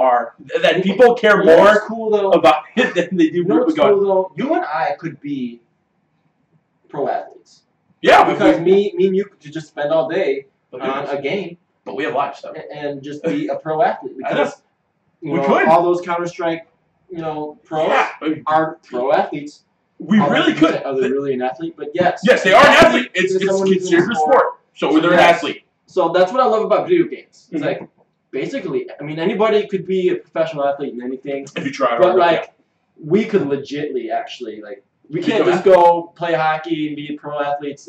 care more about it than they do.
What's cool though? You and I could be pro athletes.
Yeah,
because me and you could just spend all day on a game.
But we have lives, though.
And just be a pro athlete because
we could.
All those Counter-Strike, pros are pro athletes.
We really could.
Are they really an athlete? But yes.
Yes, they are an athlete. It's considered a sport. So they're an athlete.
So that's what I love about video games. It's like, basically, I mean, anybody could be a professional athlete in anything.
If you try.
But like, we could legitly actually we can't just go play hockey and be pro athletes.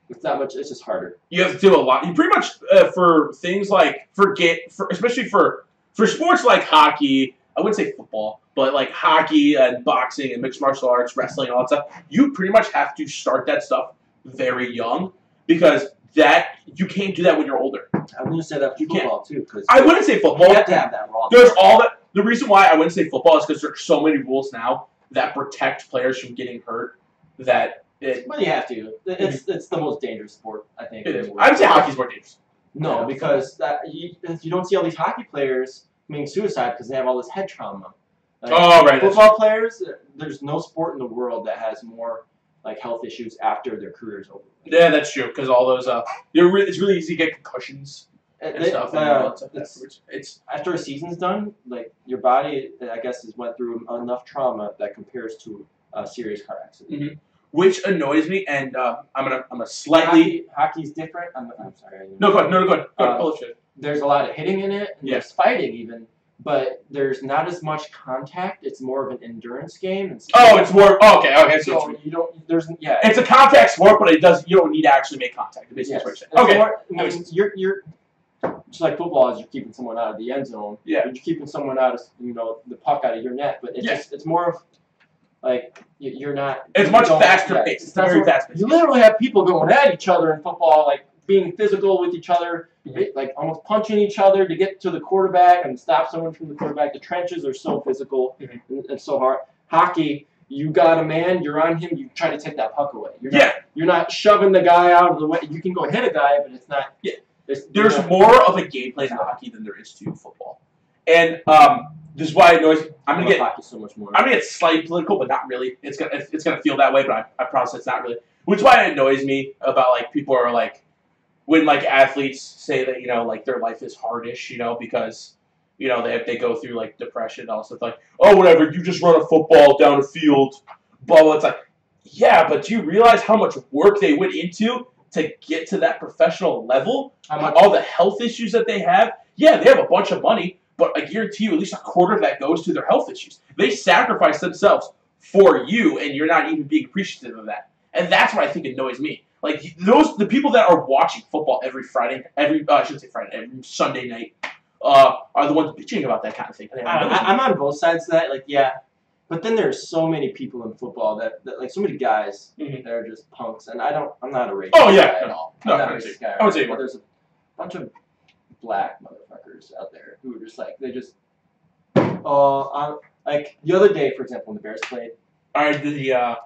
It's not much. It's just harder. You
have to do a lot. You pretty much for things like especially for sports like hockey. I wouldn't say football, but like hockey and boxing and mixed martial arts, wrestling, and all that stuff. You pretty much have to start that stuff very young because you can't do that when you're older.
I'm going to say that for football too, because
I wouldn't say football.
You have to have that raw.
There's all that. The reason why I wouldn't say football is because there's so many rules now that protect players from getting hurt.
Well, you have to. It's the most dangerous sport, I think.
It is. I would say hockey's more dangerous.
No, because you don't see all these hockey players committing suicide because they have all this head trauma.
Right.
Football players, there's no sport in the world that has more health issues after their career's over.
Yeah, that's true. Because all those, it's really easy to get concussions and stuff. It's
after a season's done, your body, I guess, has went through enough trauma that compares to a serious car accident.
Mm-hmm. Which annoys me, and I'm a slightly
hockey's different. I'm sorry.
No, go ahead. Go ahead.
There's a lot of hitting in it. And there's fighting even. but there's not as much contact. It's more of an endurance game.
It's more. Okay.
So you don't.
It's a contact sport, but you don't need to actually make contact. Basically, what you're saying. Okay.
You're just like football is you're keeping someone out of the end zone.
Yeah.
You're keeping someone out of the puck out of your net, but it's more of like you're not.
It's much faster paced. It's very fast paced.
You literally have people going at each other in football, like being physical with each other, like almost punching each other to get to the quarterback and stop someone from the quarterback. The trenches are so physical and so hard. Hockey, you got a man, you're on him, you try to take that puck away. You're not shoving the guy out of the way. You can go hit a guy, but it's not. Yeah.
There's more of a gameplay in hockey than there is to football, and this is why it annoys me. I'm gonna get slightly political, but not really. It's gonna feel that way, but I promise it's not really. Which is why it annoys me about like people are like when like athletes say that like their life is hardish, because they go through like depression and all stuff like, oh whatever, you just run a football down a field, blah blah. It's like, yeah, but do you realize how much work they went into to get to that professional level? All the health issues that they have. Yeah, they have a bunch of money, but I guarantee you at least a quarter of that goes to their health issues. They sacrifice themselves for you, and you're not even being appreciative of that. And that's what I think annoys me. Like the people that are watching football every Sunday night are the ones bitching about that kind of thing.
I'm on both sides of that. Like, yeah. But then there's so many people in football that like so many guys that are just punks, and I'm not a racist guy at all. I'm not a racist guy.
I would say
but there's a bunch of black motherfuckers out there who are just like like the other day, for example, when the Bears played.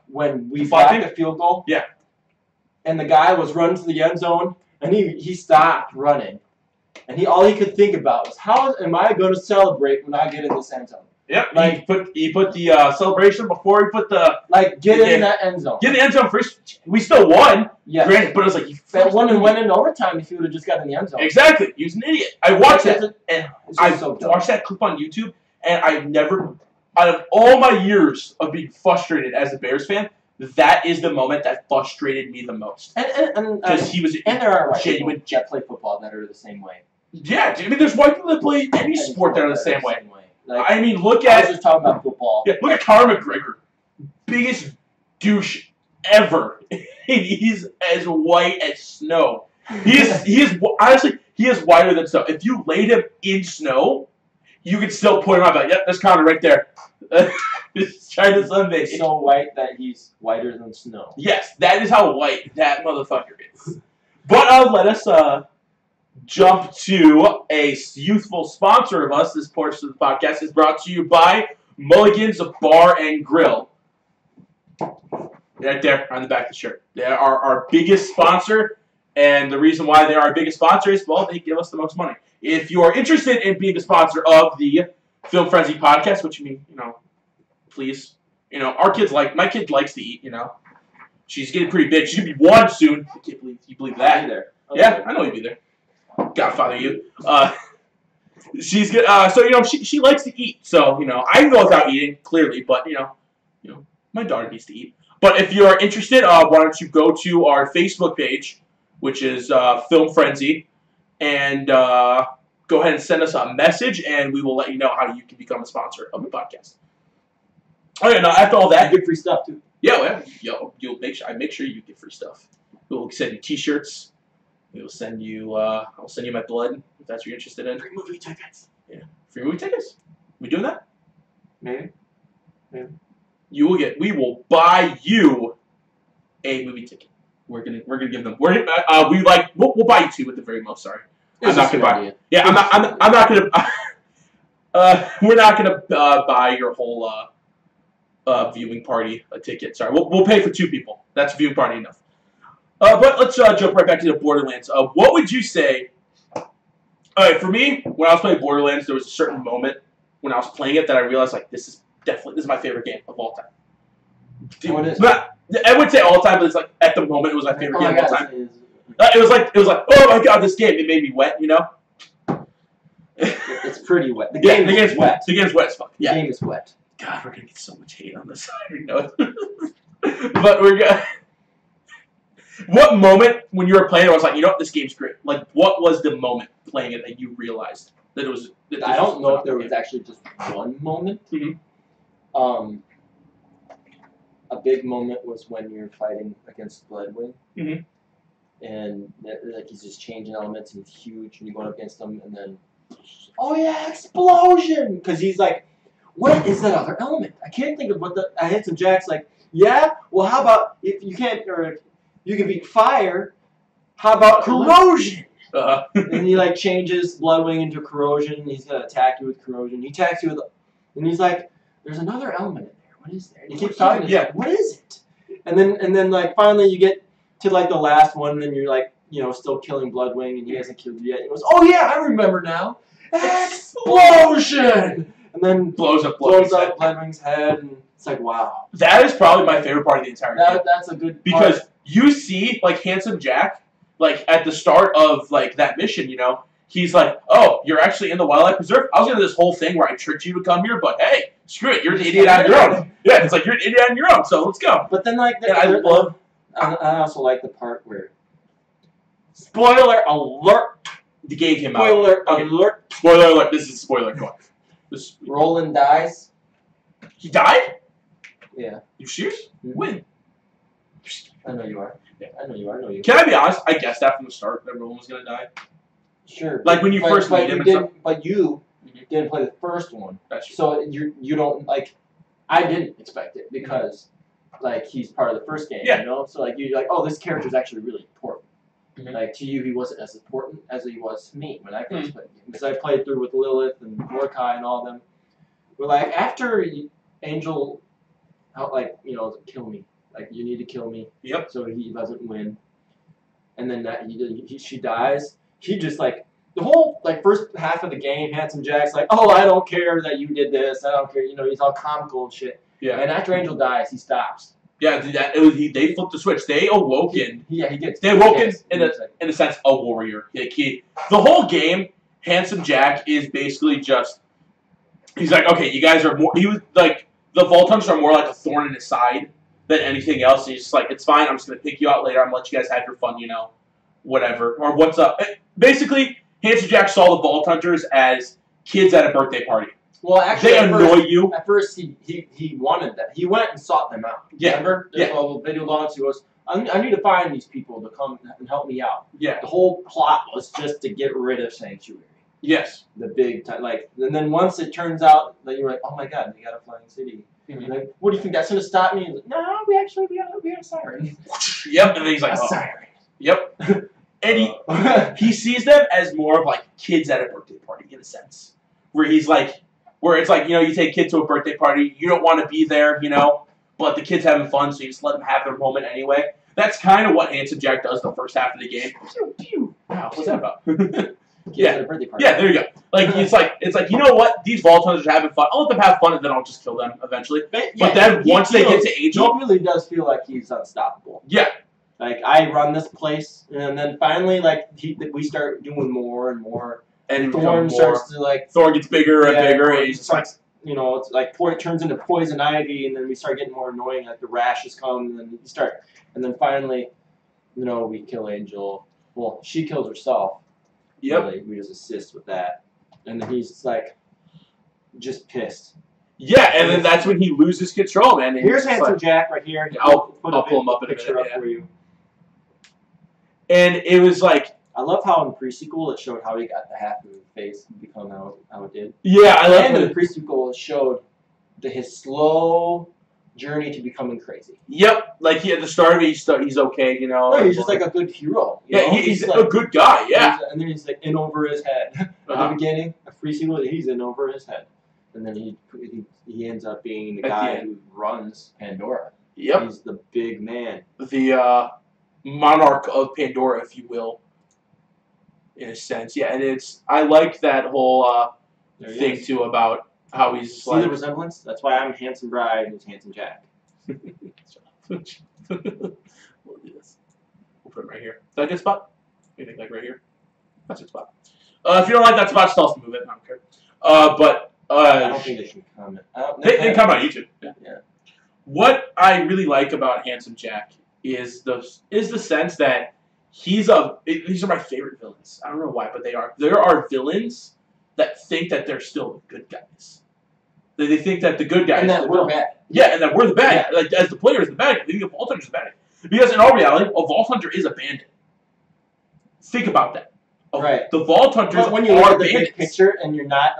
When we blocked the field goal.
Yeah.
And the guy was running to the end zone, and he stopped running, and all he could think about was how am I going to celebrate when I get in this end zone.
Yep, like he put the celebration before he put the
get in that end zone.
Get in the end zone first. We still won.
Yeah,
granted, but it was like
that one and went into overtime if he would have just got in the end zone.
Exactly, he was an idiot. I watched that, and I watched that clip on YouTube, and I've never, out of all my years of being frustrated as a Bears fan, that is the moment that frustrated me the most.
And he was, and there are white people that play football that are the same way.
Yeah, dude, I mean, there's white people that play any sport that are the same way.
Like,
I mean, look at.
I was just talking about football.
Yeah, look at Conor McGregor, biggest douche ever. He's as white as snow. He is honestly whiter than snow. If you laid him in snow, you could still point him out. Like, yep, there's Conor right there. He's trying to sunbathe.
He's so white that he's whiter than snow.
Yes, that is how white that motherfucker is. But let us jump to a youthful sponsor of us. This portion of the podcast is brought to you by Mulligan's Bar and Grill. Right there on the back of the shirt. They are our biggest sponsor, and the reason why they are our biggest sponsor is, well, they give us the most money. If you are interested in being a sponsor of the Film Frenzy podcast, which please, our kids my kid likes to eat, She's getting pretty big. She's going to be 1 soon. I can't believe you believe that.
I'll be there.
Yeah, I know you'll be there. Godfather, you. She's good. So she likes to eat. So I can go without eating clearly, but my daughter needs to eat. But if you're interested, why don't you go to our Facebook page, which is Film Frenzy, and go ahead and send us a message, and we will let you know how you can become a sponsor of the podcast. Oh yeah, now after all that,
you get free stuff too.
Yeah, I make sure you get free stuff. We'll send you T-shirts. We will send you. I'll send you my blood if that's what you're interested in.
Free movie tickets.
Yeah, free movie tickets. We doing that?
Maybe.
You will get. We will buy you a movie ticket. We're gonna give them. We'll buy you 2 at the very most. Sorry, I'm not gonna buy. Yeah, I'm not gonna. We're not gonna buy your whole viewing party a ticket. Sorry, we'll pay for 2 people. That's viewing party enough. But let's jump right back to the Borderlands. What would you say? All right, for me, when I was playing Borderlands, there was a certain moment when I was playing it that I realized this is my favorite game of all time.
What is
it? I wouldn't say all time, but it's like at the moment it was my favorite game of all time. It was like oh my god, this game, it made me wet,
It's pretty wet. The game's wet.
The game's wet as fuck. Yeah.
The game is wet.
God, we're gonna get so much hate on this. I already know it. But we're gonna. What moment when you were playing it was like, this game's great? Like, what was the moment playing it that you realized That it was. That
I don't know if there was actually just one moment.
Mhm.
A big moment was when you're fighting against Bloodwing.
Mhm.
And like he's just changing elements and he's huge and you're going up against him and then oh yeah, explosion! Because he's like, what is that other element? I can't think of what the Handsome Jack's like, yeah? Well how about if you can't or if you can beat fire, how about corrosion? And he like changes Bloodwing into corrosion and he's gonna attack you with corrosion. He attacks you with and he's like, there's another element in there. What is there? And he keeps talking, yeah. Like, what is it? And then like finally you get to like the last one, and then you're like, you know, still killing Bloodwing, and he hasn't killed you yet. He goes, "Oh yeah, I remember now, explosion!" And then blows up Bloodwing's head, and it's like, wow.
That is probably my favorite part of the entire game.
That's a good part.
Because you see, like Handsome Jack, like at the start of like that mission, you know, he's like, "Oh, you're actually in the wildlife preserve. I was gonna do this whole thing where I tricked you to come here, but hey, screw it, you're an idiot on your own." Yeah, it's like you're an idiot on your own, so let's go.
But then like, I also like the part where, spoiler alert,
they gave him
spoiler alert.
Spoiler alert. This is spoiler. Come on.
Roland dies.
He died?
Yeah.
You serious? When?
I know you are.
Yeah.
I know you are. I know you.
Can I be honest? I guessed that from the start that Roland was gonna die.
Sure.
Like when you first meet him and stuff.
But you didn't play the first one.
That's true.
So you don't like. I didn't expect it because. Like he's part of the first game, you know. So like you're like, oh, this character is actually really important. Like to you, he wasn't as important as he was to me when I first played the game because I played through with Lilith and Mordecai and all of them. But like after Angel, like you know, kill me. Like you need to kill me.
Yep.
So he doesn't win, and then she dies. He just like the whole like first half of the game, Handsome Jack's like, oh, I don't care that you did this. I don't care. You know, he's all comical and shit.
Yeah.
And after Angel dies, he stops.
Yeah, they flipped the switch. They awoke in.
Yeah, he gets.
They awoke in a sense a warrior. Like the whole game, Handsome Jack is basically just. He's like, okay, you guys are more. He was like the Vault Hunters are more like a thorn in his side than anything else. He's just like, it's fine. I'm just gonna pick you out later. I'm gonna let you guys have your fun, you know, whatever or what's up. Basically, Handsome Jack saw the Vault Hunters as kids at a birthday party.
Well, actually,
they annoy you.
At first, he wanted that. He went and sought them out.
Yeah.
Remember? There's a little video launch. He goes, I need to find these people to come and help me out.
Yeah.
The whole plot was just to get rid of Sanctuary.
Yes.
The big time, like, and then once it turns out that you're like, oh my god, they got a flying city. Like, what do you think? That's gonna stop me? He's like, no, we got a siren.
Yep. And then he's like,
a siren.
Yep. And he sees them as more of like kids at a birthday party in a sense, where he's like. Where it's like, you know, you take kids to a birthday party, you don't want to be there, you know, but the kid's having fun, so you just let them have their moment anyway. That's kind of what Handsome Jack does the first half of the game. Wow, what's that about? Yeah, there you go. Like it's like you know what? These Vault Hunters are having fun. I'll let them have fun, and then I'll just kill them eventually. But then once they get to Angel,
he really does feel like he's unstoppable.
Yeah.
Like I run this place, and then finally, like we start doing more and more. And Thorn starts to like.
Thorn gets bigger and bigger. And he's
like, you know, it's like it turns into poison ivy, and then we start getting more annoying. Like the rashes come, and then you start, and then finally, you know, we kill Angel. Well, she kills herself.
Yep.
Really. We just assist with that, and then he's just like, just pissed.
Yeah, and then that's when he loses control, man.
Here's Handsome Jack right here.
I'll pull him up in a minute
for you.
And it was like.
I love how in pre-sequel it showed how he got the half of his face to become how it did.
Yeah, I love
it. And in the pre-sequel it showed his slow journey to becoming crazy.
Yep, like at the start of it, he's okay, you know.
No, he's just like a good hero.
Yeah, he's like, a good guy. Yeah,
and then he's like in over his head. At the beginning, a pre-sequel, he's in over his head, and then he ends up being the guy who runs Pandora.
Yep,
he's the big man,
the monarch of Pandora, if you will. In a sense, yeah, and I like that whll thing too about how he's
see the resemblance. That's why I'm Handsome Bride and he's Handsome Jack.
We'll do this. We'll put him right here. Is that a good spot? What do you think, like right here? That's a good spot. If you don't like that spot, just tell us to move it. I don't care.
I don't think they should comment.
They comment on YouTube.
Yeah.
What I really like about Handsome Jack is the sense that these are my favorite villains. I don't know why, but they are. There are villains that think that they're still the good guys. They think that the good guys
and that we're bad.
Yeah, and that we're the bad guy. Like as the player is the bad guy. They think the Vault Hunter is the bad guy. Because in all reality, a Vault Hunter is a bandit. Think about that.
Right.
The Vault Hunters
But when you look
are
at the
bandits.
big picture and you're not,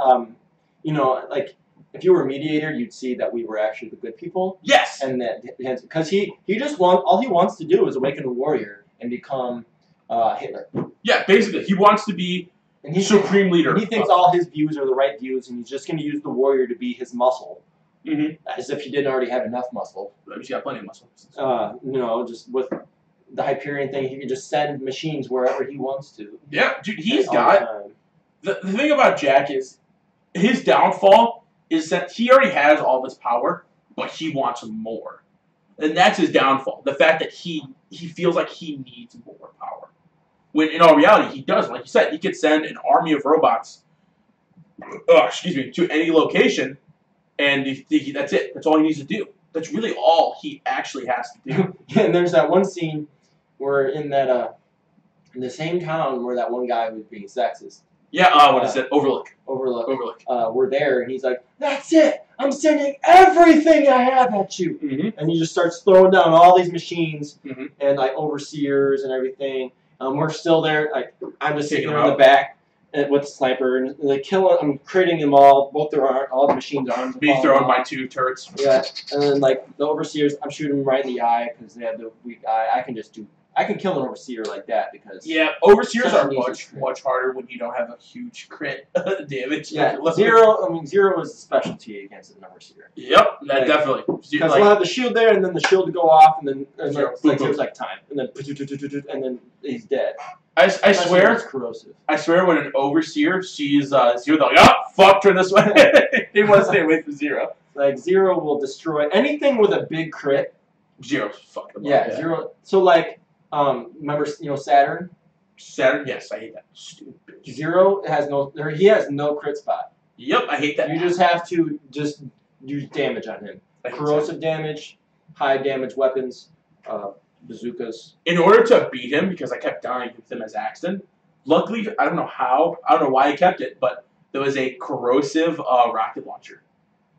like if you were a mediator, you'd see that we were actually the good people.
Yes.
And that because he just all he wants to do is awaken a warrior and become Hitler.
Yeah, basically, he wants to be
And he
supreme leader.
And he thinks all his views are the right views, and he's just going to use the warrior to be his muscle, as if he didn't already have enough muscle.
He's got plenty of muscle.
Just with the Hyperion thing, he can just send machines wherever he wants to.
Yeah, dude, he's got the thing about Jack is his downfall is that he already has all this power, but he wants more, and that's his downfall. The fact that he feels like he needs more power. When in all reality, he doesn't. Like you said, he could send an army of robots, to any location, and that's it. That's all he needs to do. That's really all he actually has to do.
And there's that one scene where in the same town where that one guy was being sexist.
Yeah, what is it? Overlook.
Overlook. We're there, and he's like, "That's it. I'm sending everything I have at you." And he just starts throwing down all these machines and like overseers and everything. We're still there. Like I'm just sitting there in the back with the sniper, and they kill. I'm critting them all. Both their all the machines' arms.
Me throwing my 2 turrets.
Yeah, and then like the overseers, I'm shooting them right in the eye because they have the weak eye. I can kill an overseer like that because
overseers are much harder when you don't have a huge crit damage.
Yeah, Zero is a specialty against an overseer.
Yep, definitely.
Because we'll have the shield there, and then the shield will go off, and then there's like time, and then he's dead.
I swear,
it's corrosive.
I swear, when an overseer sees Zero, they're like, "Oh, fuck, turn this way." They want to stay away from Zero.
Like Zero will destroy anything with a big crit.
Zero's fucking.
Yeah, Zero. So like. Remember, Saturn?
Saturn, yes, I hate that. Stupid.
Zero has he has no crit spot.
Yep, I hate that.
You just have to just use damage on him. Corrosive damage, high damage weapons, bazookas.
In order to beat him, because I kept dying with him as Axton, luckily, I don't know why I kept it, but there was a corrosive rocket launcher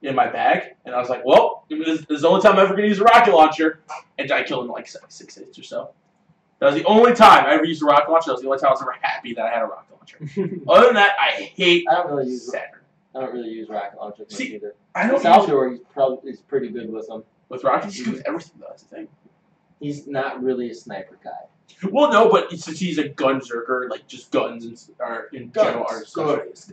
in my bag, and I was like, well, this is the only time I'm ever going to use a rocket launcher, and I killed him in like 6 hits or so. That was the only time I ever used a rocket launcher. That was the only time I was ever happy that I had a rocket launcher. Other than that, I don't really use
Saturn. I don't really use rocket launchers much either.
I don't.
Salvador, he's pretty good with them.
With rockets, he's good with everything, though. That's the thing.
He's not really a sniper guy.
Well, no, but since he's a gunzerker, like just guns in general are
guns.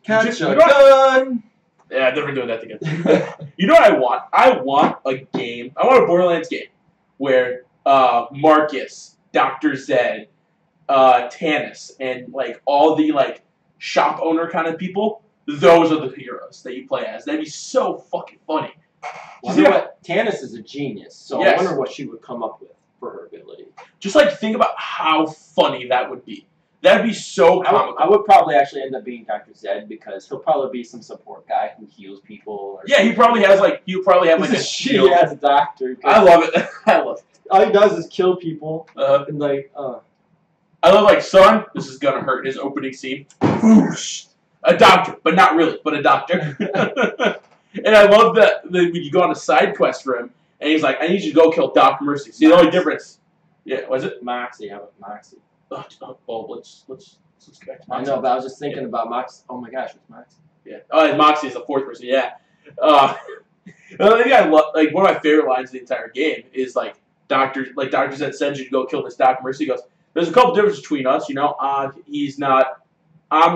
Catch
a gun.
Yeah, never doing that again. You know what I want? I want a game. I want a Borderlands game where Marcus, Dr. Zed, Tannis, and like all the like shop owner kind of people. Those are the heroes that you play as. That'd be so fucking funny.
Tannis is a genius, so
yes.
I wonder what she would come up with for her ability.
Just like think about how funny that would be. That'd be so comical.
I would probably actually end up being Dr. Zed because he'll probably be some support guy who heals people.
Yeah, he probably have like a shield.
As a doctor.
I love it. I love it.
All he does is kill people and like.
I love like son. This is gonna hurt. His opening scene. Whoosh. A doctor, but not really, but a doctor. And I love that when you go on a side quest for him, and he's like, "I need you to go kill Dr. Mercy." See the only difference? Yeah, was it
Moxie? How about Moxie?
Well, let's get back to Moxie.
I know, but I was just thinking about Moxie. Oh my gosh, it's Moxie.
Yeah. Oh, and Moxie is the 4th person. Yeah. The thing I love, like one of my favorite lines of the entire game is like Dr. Zed sends you to go kill this Dr. Mercy. He goes, "There's a couple differences between us, you know. He's not.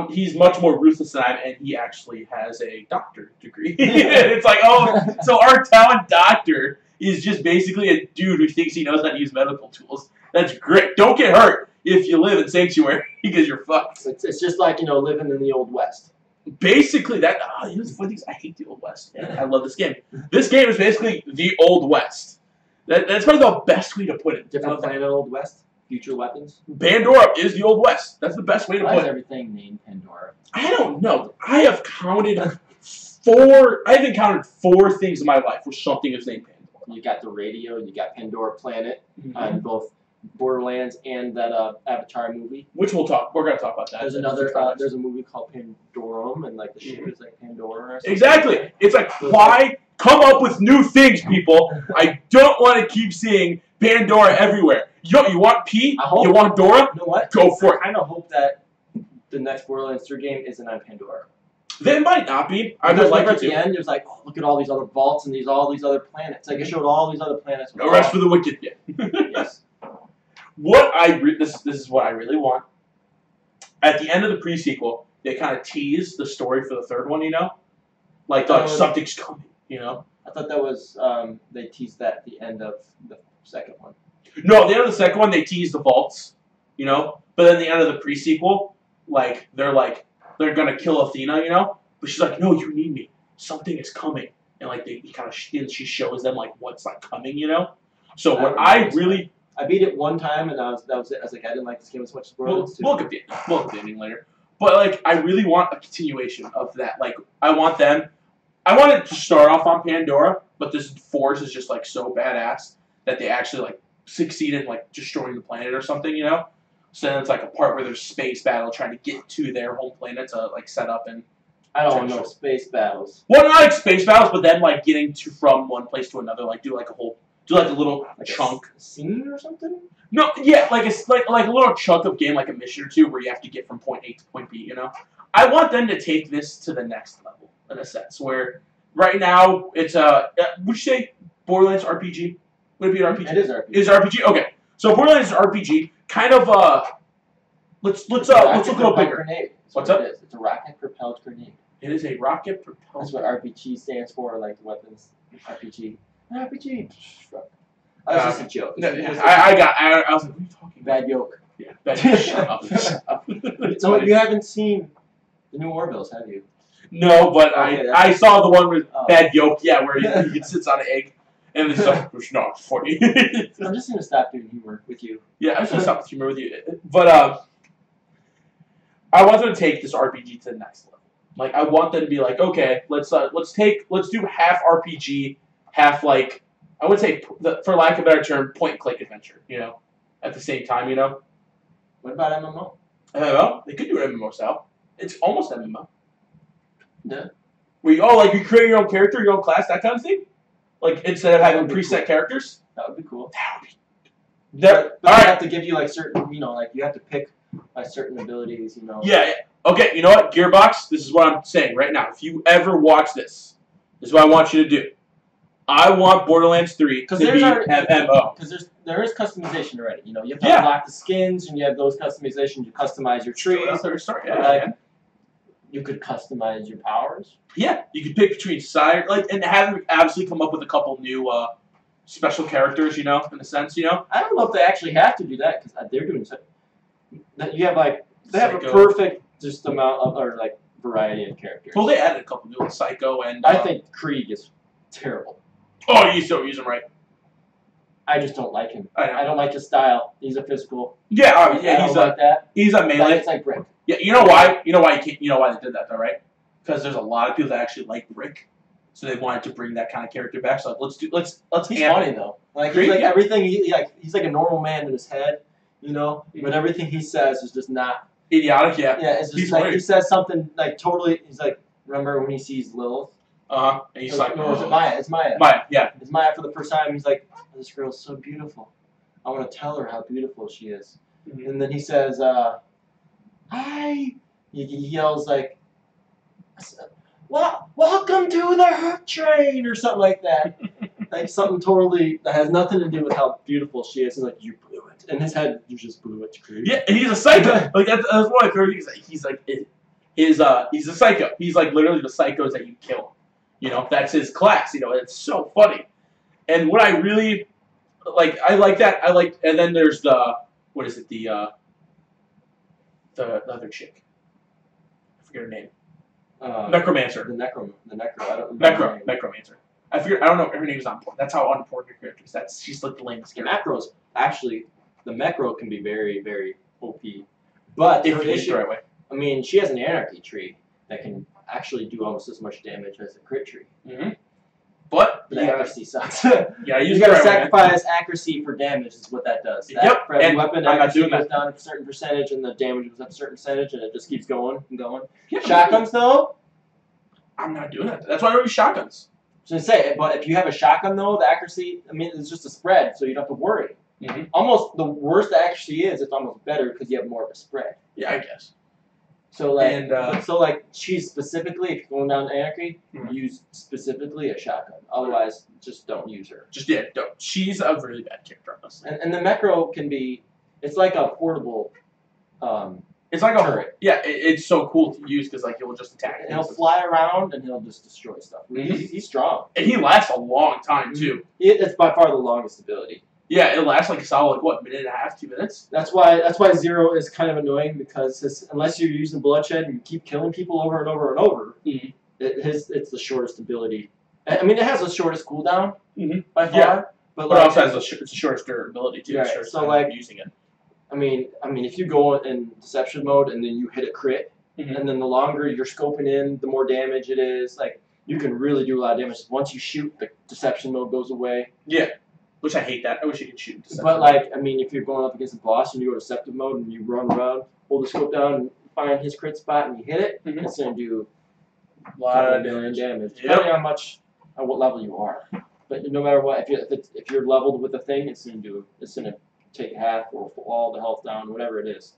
He's much more ruthless than I am, and he actually has a doctor degree." It's like, oh, so our talent doctor is just basically a dude who thinks he knows how to use medical tools. That's great. Don't get hurt if you live in Sanctuary because you're fucked.
It's just like, living in the Old West.
Basically, that. You know, the funny thing is, I hate the Old West. And I love this game. This game is basically the Old West. That's probably the best way to put it.
Different planet Old West. Future weapons.
Pandora is the Old West. That's the best way to put it.
Why is everything named Pandora?
I don't know. I have counted 4. I've encountered 4 things in my life where something is named Pandora.
You got the radio. You got Pandora Planet on both Borderlands and that Avatar movie.
Which we'll talk. We're gonna talk about that.
There's another. There's a movie called Pandorum, and like the ship is like Pandora. Or something.
Exactly. It's like, why come up with new things, people? I don't want to keep seeing Pandora everywhere. You want P? You want Dora?
You know what?
Go for it.
I kind of hope that the next Borderlands 3 game isn't on Pandora.
They might not be. I
Because
would like
at
it
the
to.
end, there's like, oh, look at all these other vaults and all these other planets. Like it showed all these other planets.
No rest for the wicked yet.
Yes.
This is what I really want. At the end of the pre-sequel, they kind of tease the story for the third one. You know, like something's coming. You know.
I thought that was they teased that at the end of the second one.
No, at the end of the second one, they teased the vaults. You know, but then the end of the pre-sequel, like they're gonna kill Athena. You know, but she's like, no, you need me. Something is coming, and like she shows them like what's like coming. You know. So what
I beat it one time, and that was it. I was like, I didn't like this game as much as Borderlands 2.
We'll look at the ending later. But like, I really want a continuation of that. Like, I want it to start off on Pandora, but this force is just like so badass that they actually like succeed in like destroying the planet or something, you know. So then it's like a part where there's space battle trying to get to their home planet to like set up and.
I don't want no space battles.
Well, not like space battles, but then like getting from one place to another, like do like a little chunk
scene or something.
No, yeah, like a little chunk of game, like a mission or two, where you have to get from point A to point B. You know, I want them to take this to the next level in a sense. Where right now it's would you say Borderlands RPG? Would it be an RPG?
It is RPG.
It is RPG. Okay, so Borderlands is RPG. Kind of let's look a little bigger.
Grenade.
What's up?
It is. It's a rocket propelled grenade.
It is a rocket propelled.
That's what RPG stands for, like the weapons. RPG. RPG. That was just a joke.
No, I was like, what are you talking about?
Bad yoke.
Yeah, bad yoke. Shut up. Shut up.
No, you haven't seen the new Orville's, have you?
No, but
Okay,
I saw the one with bad yoke, yeah, where he sits on an egg, and it's like, it's not funny.
I'm just gonna stop doing humor with you.
Yeah, I'm just gonna stop with humor with you. But I want them to take this RPG to the next level. Like, I want them to be like, okay, let's do half RPG, half like, I would say, for lack of a better term, point and click adventure. You know, at the same time, you know.
What about MMO?
MMO? They could do an MMO style. It's almost MMO.
Yeah.
Where you create your own character, your own class, that kind of thing. Like instead of having preset characters.
That would be cool.
That would be.
But they have to give you like certain, you know, like you have to pick like certain abilities, you know.
Yeah. Okay. You know what, Gearbox? This is what I'm saying right now. If you ever watch this is what I want you to do. I want Borderlands 3 to be MMO.
Because there is customization already. You know, you have to unlock the skins, and you have those customizations. You customize your trees. You could customize your powers.
Yeah, you could pick between side, and have them obviously come up with a couple new special characters. You know, in a sense, you know.
I don't know if they actually have to do that because they're doing so. You have like they have a perfect just amount of or like variety of characters.
Well, they added a couple new ones, Psycho and.
I think Krieg is terrible.
Oh, you still use him right.
I just don't like him.
I
don't like his style. He's a physical.
Yeah,
he's like that.
He's a melee.
It's like Brick.
Yeah, you know why? You know why they did that though, right? Because there's a lot of people that actually like Brick, so they wanted to bring that kind of character back. So let's.
He's funny though. Like he's like everything. He's like a normal man in his head, you know. But everything he says is just not
idiotic. Yeah.
Yeah, it's just like he says something like totally. He's like, remember when he sees Lilith?
And he's like,
no, is it Maya? It's Maya.
Maya, yeah.
It's Maya for the first time. He's like, oh, this girl's so beautiful. I want to tell her how beautiful she is. Mm-hmm. And then he says, hi. He yells like, welcome to the hurt train or something like that. Like something totally that has nothing to do with how beautiful she is. He's like, you blew it. In his head, you just blew it, Creed.
Yeah, and he's a psycho. Like that's what I heard. He's a psycho. He's like literally the psychos that you kill. You know, that's his class. You know, it's so funny. And what I really like, I like that. And then there's the the other chick. I forget her name. Necromancer.
The Necro. I don't remember.
Necromancer. I don't know. Her name is on point. That's how unimportant her character is. She's like the lamest character.
The Macro can be very, very OP. But
if you use it the right way.
I mean, she has an anarchy tree that can actually do almost as much damage as a crit tree.
Mm-hmm. But
The accuracy sucks.
Yeah,
You gotta sacrifice accuracy for damage is what that does.
Yep.
For every
And
weapon,
I'm not
accuracy
doing
goes
that.
down a certain percentage, and the damage goes up a certain percentage, and it just keeps going and going.
Yeah,
Shotguns, though.
I'm not doing that. That's why I don't use shotguns.
So to say, but if you have a shotgun, though, the accuracy, I mean, it's just a spread, so you don't have to worry.
Mm-hmm.
Almost the worse the accuracy is, it's almost better because you have more of a spread.
Yeah, I guess.
So like,
And,
so like, she's specifically, if you're going down to anarchy,
Mhm.
use specifically a shotgun. Otherwise, just don't use her.
Just yeah, don't. She's a really bad character, honestly.
And the Mecro can be, it's like a portable.
It's like a
turret.
yeah. It's so cool to use because like he'll just attack.
And he'll fly around and he'll just destroy stuff.
Mhm.
He's strong.
And he lasts a long time too.
It's by far the longest ability.
Yeah, it lasts like a solid like, what, minute and a half, 2 minutes.
That's why Zero is kind of annoying because unless you're using bloodshed and you keep killing people over and over and over,
Mhm.
it's the shortest ability. I mean, it has the shortest cooldown
Mhm.
by far,
Yeah.
but
But
like,
it also has it's the shortest durability too.
Right,
The shortest
so,
time
like-
using it.
I mean, if you go in deception mode and then you hit a crit,
Mhm.
and then the longer you're scoping in, the more damage it is. Like you can really do a lot of damage. Once you shoot, the deception mode goes away.
Yeah, which I hate that. I wish you could shoot. Deception.
But like, I mean, if you're going up against a boss and you go deceptive mode and you run around, hold the scope down, and find his crit spot and you hit it,
Mhm.
it's gonna do
a
a
lot
couple
of
million damage,
Yep.
depending on what level you are. But no matter what, if you're leveled with a thing, it's gonna take half or all the health down, whatever it is.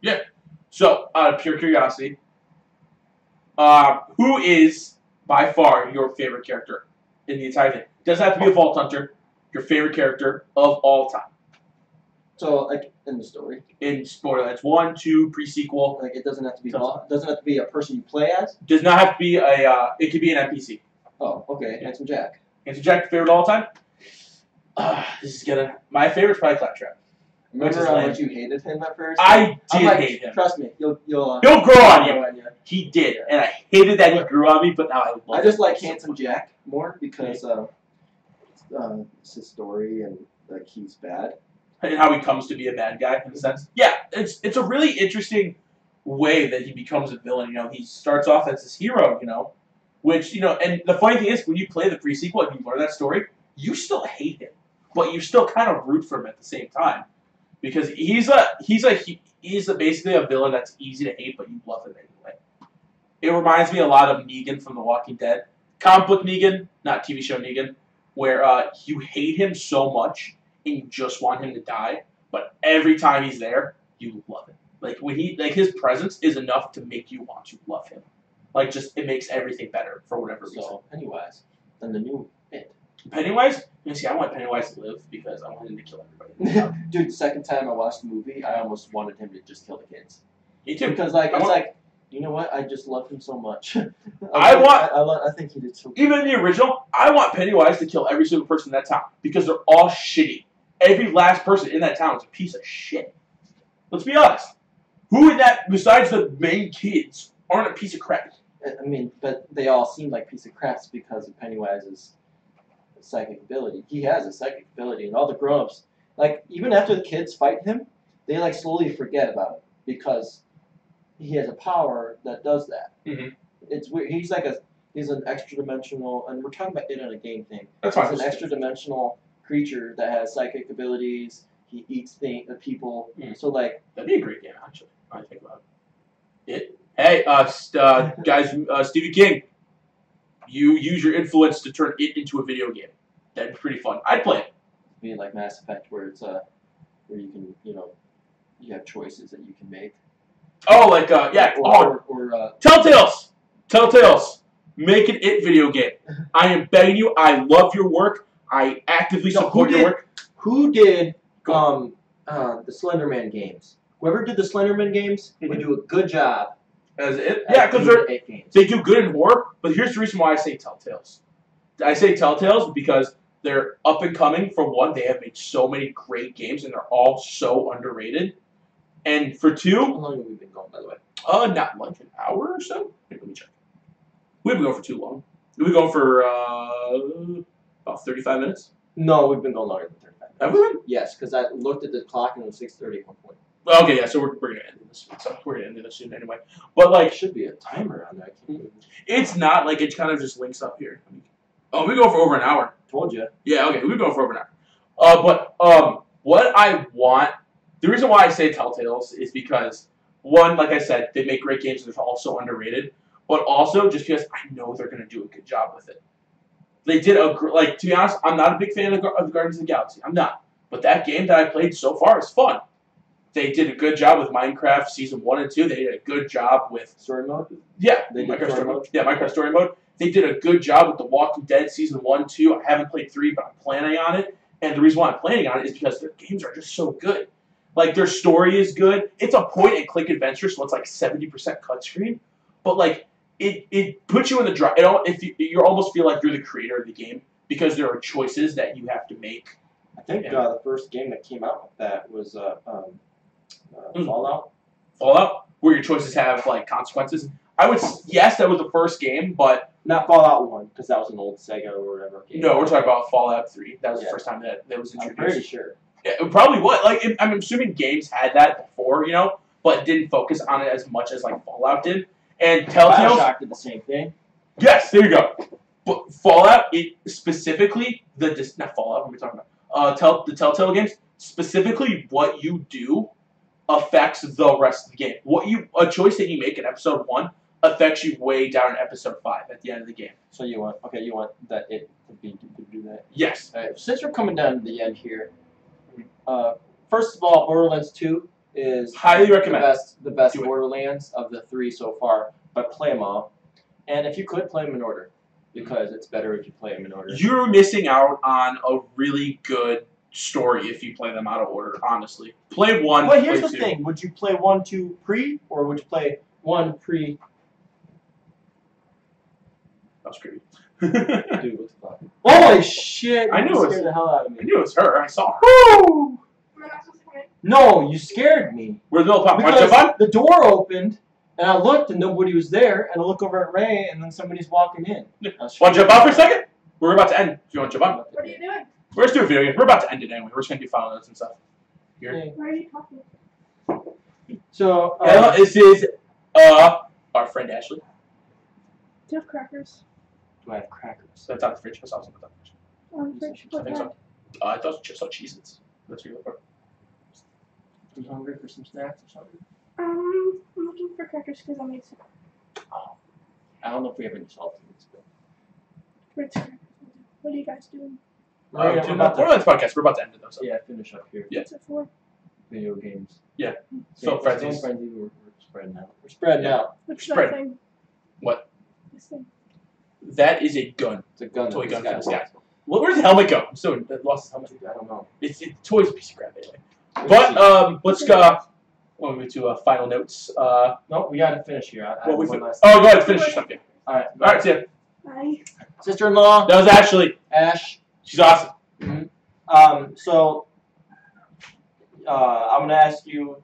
So, out of pure curiosity, who is by far your favorite character in the entire thing? Doesn't have to be a Vault Hunter. Your favorite character of all time
So like in the story,
in Borderlands 1, 2, pre-sequel.
like it doesn't have to be
Sounds-
doesn't have to be a person you play as.
Does not have to be a. It could be an NPC.
Oh, okay, Handsome Jack.
Answer Jack, favorite of all time. This is gonna. My favorite's probably Claptrap.
Remember
is
how
lame.
much you hated him at first?
I
I'm
did
like,
hate him.
Trust me, you'll
He'll grow on you.
grow on you.
He did, and I hated that he grew on me. But now I love.
I just
him
like
so
Handsome
much.
Jack more because it's his story and like he's bad.
And how he comes to be a bad guy in a sense. Yeah, it's a really interesting way that he becomes a villain. You know, he starts off as this hero. You know, which and the funny thing is when you play the pre-sequel and you learn that story, you still hate him, but you still kind of root for him at the same time because he's basically a villain that's easy to hate, but you love him anyway. It reminds me a lot of Negan from The Walking Dead, comic book Negan, not TV show Negan, where you hate him so much and you just want him to die, but every time he's there, you love him. Like when his presence is enough to make you want to love him. Like just it makes everything better for whatever reason.
So Pennywise, and the new It.
Pennywise, I want Pennywise to live because I want him to kill everybody.
Dude, the second time I watched the movie, I almost wanted him to just kill the kids.
Me too.
Because like
I
it's
want-
like, you know what? I just love him so much.
I
I think he did so.
Even in the original, I want Pennywise to kill every single person in that town because they're all shitty. Every last person in that town is a piece of shit. Let's be honest. Who in that, besides the main kids, aren't a piece of crap?
I mean, but they all seem like piece of craps because of Pennywise's psychic ability. He has a psychic ability, and all the grown-ups, like even after the kids fight him, they like slowly forget about it because he has a power that does that.
Mhm.
It's weird. He's an extra dimensional, and we're talking about it on a game thing.
That's
He's
fine.
an extra dimensional creature that has psychic abilities. He eats people.
Mm.
So like,
That'd be a great game, actually. I think about it. Hey, guys, Stevie King, you use your influence to turn it into a video game. That'd be pretty fun. I'd play it.
be like Mass Effect, where it's where you can you have choices that you can make.
Oh, like yeah. Telltales, make an It video game. I am begging you. I love your work. I actively support your work.
Who did
Go
the Slenderman games? Whoever did the Slenderman games would
Mhm.
do a good job.
As it,
at
yeah, because
doing It games.
they do good in horror. But here's the reason why I say Telltales. I say Telltales because they're up and coming. For one, they have made so many great games, and they're all so underrated. And for
How
two,
long have we been going, by the way?
not like an hour or so. Wait, let me check. We've been going for too long. We've been going for about 35 minutes.
No, we've been going longer than 35 minutes.
Have we been?
Yes, because I looked at the clock and it was 6:30 at one point.
Okay, yeah. So we're gonna end this. So we're gonna end this soon anyway. But
There
like,
should be a timer on there. I can't believe it.
it's not like it kind of just links up here. Oh, we go for over an hour.
told you.
Yeah, okay, we've been going for over an hour. What I want, the reason why I say Telltales is because, one, like I said, they make great games and they're also underrated, but also just because I know they're going to do a good job with it. They did to be honest, I'm not a big fan of the Guardians of the Galaxy. I'm not. But that game that I played so far is fun. They did a good job with Minecraft Season 1 and 2. They did a good job with...
Story mode?
Yeah,
they did
Minecraft
story mode.
Yeah, Minecraft Story Mode. They did a good job with The Walking Dead Season 1, 2. I haven't played 3, but I'm planning on it. And the reason why I'm planning on it is because their games are just so good. Like, their story is good. It's a point-and-click adventure, so it's like 70% cut screen. But, like, it puts you in the drive. You almost feel like you're the creator of the game because there are choices that you have to make.
I think the first game that came out with that was Fallout.
Fallout, where your choices have like consequences. Yes, that was the first game, but
not Fallout 1 because that was an old Sega or whatever game.
No, we're talking about Fallout 3. That was the first time that was introduced.
I'm pretty sure.
Yeah, it probably was. Like, I'm assuming games had that before, but didn't focus on it as much as like Fallout did. And Telltale
did the same thing.
Yes, there you go. But Fallout, specifically not Fallout. What are we talking about? The Telltale games, specifically what you do affects the rest of the game. A choice that you make in episode 1 affects you way down in episode 5 at the end of the game.
So you want that it to do that.
Yes.
All right, since we're coming down to the end here, first of all, Borderlands 2 is
highly recommend
the best Borderlands of the 3 so far, but play them all. And if you could, play them in order, because it's better if you play them in order.
You're missing out on a really good story if you play them out of order, honestly. Play 1,
But here's the
2.
thing. Would you play 1, 2 pre, or would you play 1 pre?
That was creepy.
Dude, what the fuck? Holy shit!
I knew it was
scared the hell out of me.
I knew it was her. I saw her. Woo!
No, you scared me.
Where's the little pop?
Because the door opened, and I looked, and nobody was there, and I look over at Ray, and then somebody's walking in.
Want to jump on for a second? We're about to end. If you want to jump on.
What are you doing?
We're just doing a video game. We're about to end it anyway. We're just going to do final notes and stuff. Here.
Why are you talking?
So,
this is our friend Ashley.
Do you have crackers?
Do I have crackers?
That's on the fridge. That's awesome.
Fridge.
I think so. I thought just saw Cheez-Its. That's what you're looking for.
Are you hungry for some snacks or something?
I'm looking for crackers because I made some.
Oh. I don't know if we have any salty ones, but...
Ritz crackers. What are you guys doing?
We're on this podcast. We're about to end it though. So.
Yeah, finish up here.
Yeah.
What's it for?
Video games.
Yeah.
So
Frenzies.
We're spreading out. We're spreading out.
What's
Spread.
that thing?
What?
This thing.
That is a gun.
It's a gun.
Toy gun for this guy. Where's the helmet go? I'm so lost his helmet.
I don't know.
It's toy's a piece of crap anyway. But let's go. We'll move to final notes.
No, we gotta finish here.
Go ahead, finish your stuff. Yeah.
All right.
All right, see ya.
Bye.
Sister-in-law.
That was Ashley.
Ash.
She's awesome.
Mm-hmm. So I'm gonna ask you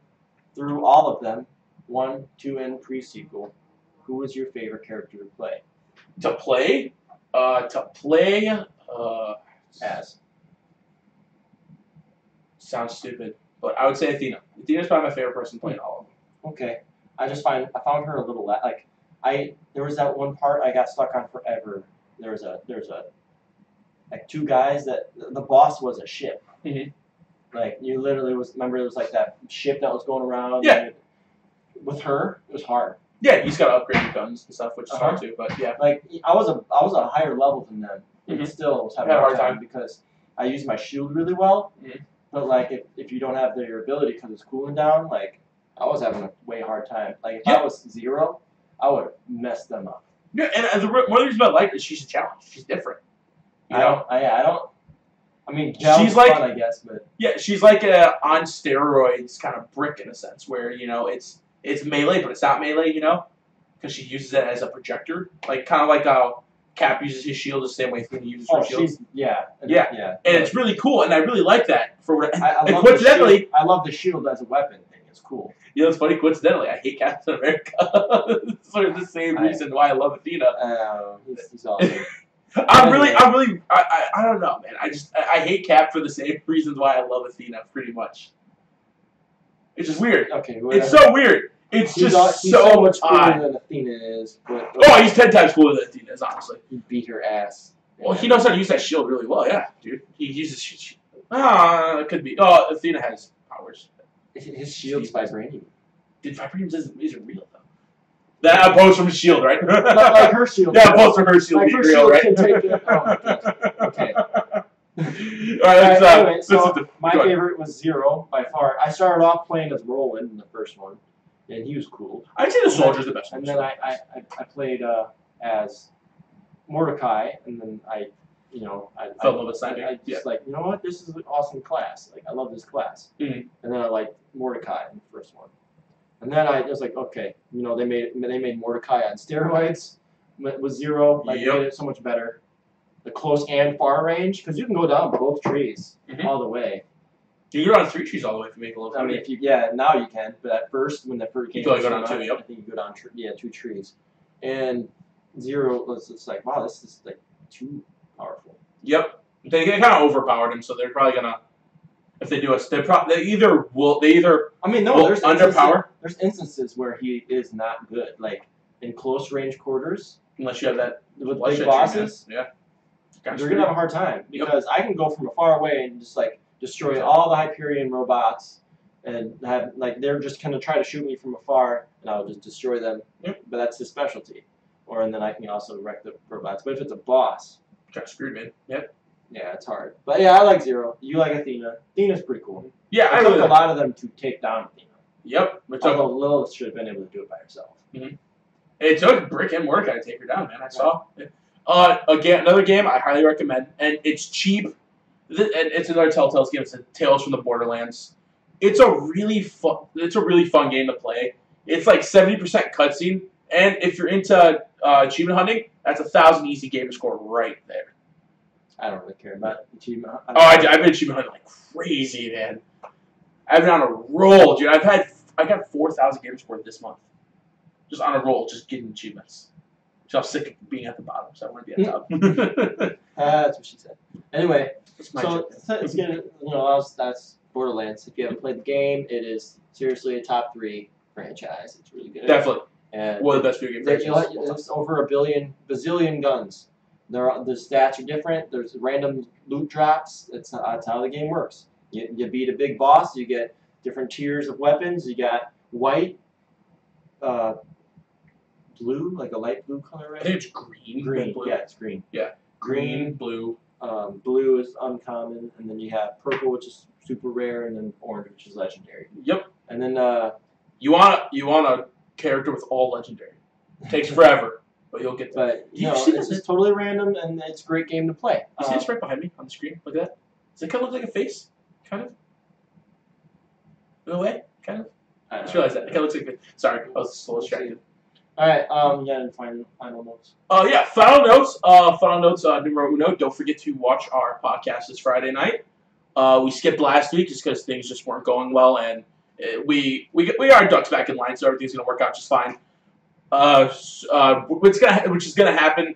through all of them, 1, 2, and pre-sequel. Who was your favorite character to play?
To play,
As.
Sounds stupid, but I would say Athena. Athena's probably my favorite person playing all of them.
Okay. I found her a little there was that one part I got stuck on forever. There's like 2 guys that the boss was a ship.
Mm-hmm.
Like you literally remember it was like that ship that was going around.
Yeah.
With her, it was hard.
Yeah, you just gotta upgrade your guns and stuff, which is hard too. But yeah.
Like I was a higher level than them.
Mm-hmm.
Still was having a hard time because I used my shield really well.
Mm-hmm.
But like if you don't have your ability because it's cooling down, like I was having a way hard time. Like if I was 0, I would have messed them up.
Yeah, and one of the reasons I like her is she's a challenge. She's different. You know?
I mean,
she's like
fun, I guess, but
yeah, she's like a on steroids kind of brick in a sense, where it's melee, but it's not melee, because she uses it as a projector, like kind of like how Cap uses his shield the same way Athena uses her shield.
Yeah,
and it's really cool, and I really like that for what. And
love
coincidentally,
I love the shield as a weapon thing. It's cool.
You know, it's funny. Coincidentally, I hate Captain America. It's sort of the same reason why I love Athena.
He's awesome.
I don't know, man. I hate Cap for the same reasons why I love Athena, pretty much. It's just weird.
Okay,
it's so weird. He's
so much cooler than Athena is. But,
he's 10 times cooler than Athena is, honestly.
He beat her ass.
Well, he knows how to use that shield really well. Yeah, dude. He uses. It could be. Oh, Athena has powers.
His shield's vibranium.
Did vibranium isn't real though. That opposed from his shield, right?
Not like her shield.
Yeah, opposed from her shield
Like
being
her
real,
shield
right?
can take it. Oh my god. Okay.
Alright,
Anyway, so
go
my
ahead.
favorite was Zero by far. I started off playing as Roland in the first one, and he was cool.
I'd say the soldier's the best one.
And then I played as Mordecai, and then I
Fell in love with sniping.
I just like, you know what, this is an awesome class. Like, I love this class.
Mhm.
And then I liked Mordecai in the first one. And then I was like, okay, they made Mordecai on steroids with Zero. Like,
Yep.
made it so much better. The close and far range, because you can go down both trees all the way.
You can go down 3 trees all the way if you make a little.
I mean, now you can, but at first, when the first game
You
came
go down
out,
2, yep.
I think you go down 2 trees. And Zero was just like, wow, this is like too powerful.
Yep. They kind of overpowered him, so they're probably gonna. If they do they either will.
I mean, no,
will
there's
underpower.
There's instances where he is not good, like in close range quarters
Unless you have that
with
bloodshed
big bosses.
tree, man. Yeah.
You're gonna have a hard time because I can go from far away and just like destroy all the Hyperion robots, and have like they're just gonna try to shoot me from afar, and I'll just destroy them.
Yep.
But that's his specialty. And then I can also wreck the robots. But if it's a boss,
Kind of screwed, man. Yep.
yeah, it's hard. But yeah, I like Zero. You like Athena. Athena's pretty cool.
Yeah, I
It took
really
a lot of them to take down Athena.
Yep.
Although Lilith should have been able to do it by herself.
It took Brick and Mordecai to take her down, man. I saw. Again, another game I highly recommend, and it's cheap. And it's another Telltale's game. It's Tales from the Borderlands. It's a really fun game to play. It's like 70% cutscene, and if you're into achievement hunting, that's 1,000 easy game to score right there.
I don't really care about achievement.
I've been achievement hunting like crazy, man. I've been on a roll, dude. I got 4,000 game score this month, just on a roll, just getting achievements. So I'm sick of being at the bottom, so I want to be at the top.
That's what she said. Anyway,
That's
so it's gonna, that's Borderlands. If you haven't played the game, it is seriously a top 3 franchise. It's really good.
Definitely.
And
One of the best video game franchises.
it's over bazillion guns. The stats are different. There's random loot drops. That's how the game works. You beat a big boss, you get different tiers of weapons. You got white, blue, like a light blue color, right?
I think it's green.
Green,
Blue.
yeah, it's green.
Yeah. Green, blue.
Blue is uncommon, and then you have purple, which is super rare, and then orange, which is legendary.
Yep.
And then
You want a character with all legendary. Takes forever, but you'll get that.
but
Do you see
it's
this?
just totally random, and it's a great game to play.
You see this right behind me on the screen? Look at that. Does it kind of look like a face? Kind of? In a way? Kind of? I just realized that. It kind of looks like a face. Sorry, I was so distracted.
All right, yeah, and final notes.
Yeah, final notes, numero uno. Don't forget to watch our podcast this Friday night. We skipped last week just because things just weren't going well, and we got our ducks back in line, so everything's gonna work out just fine. Which is gonna happen,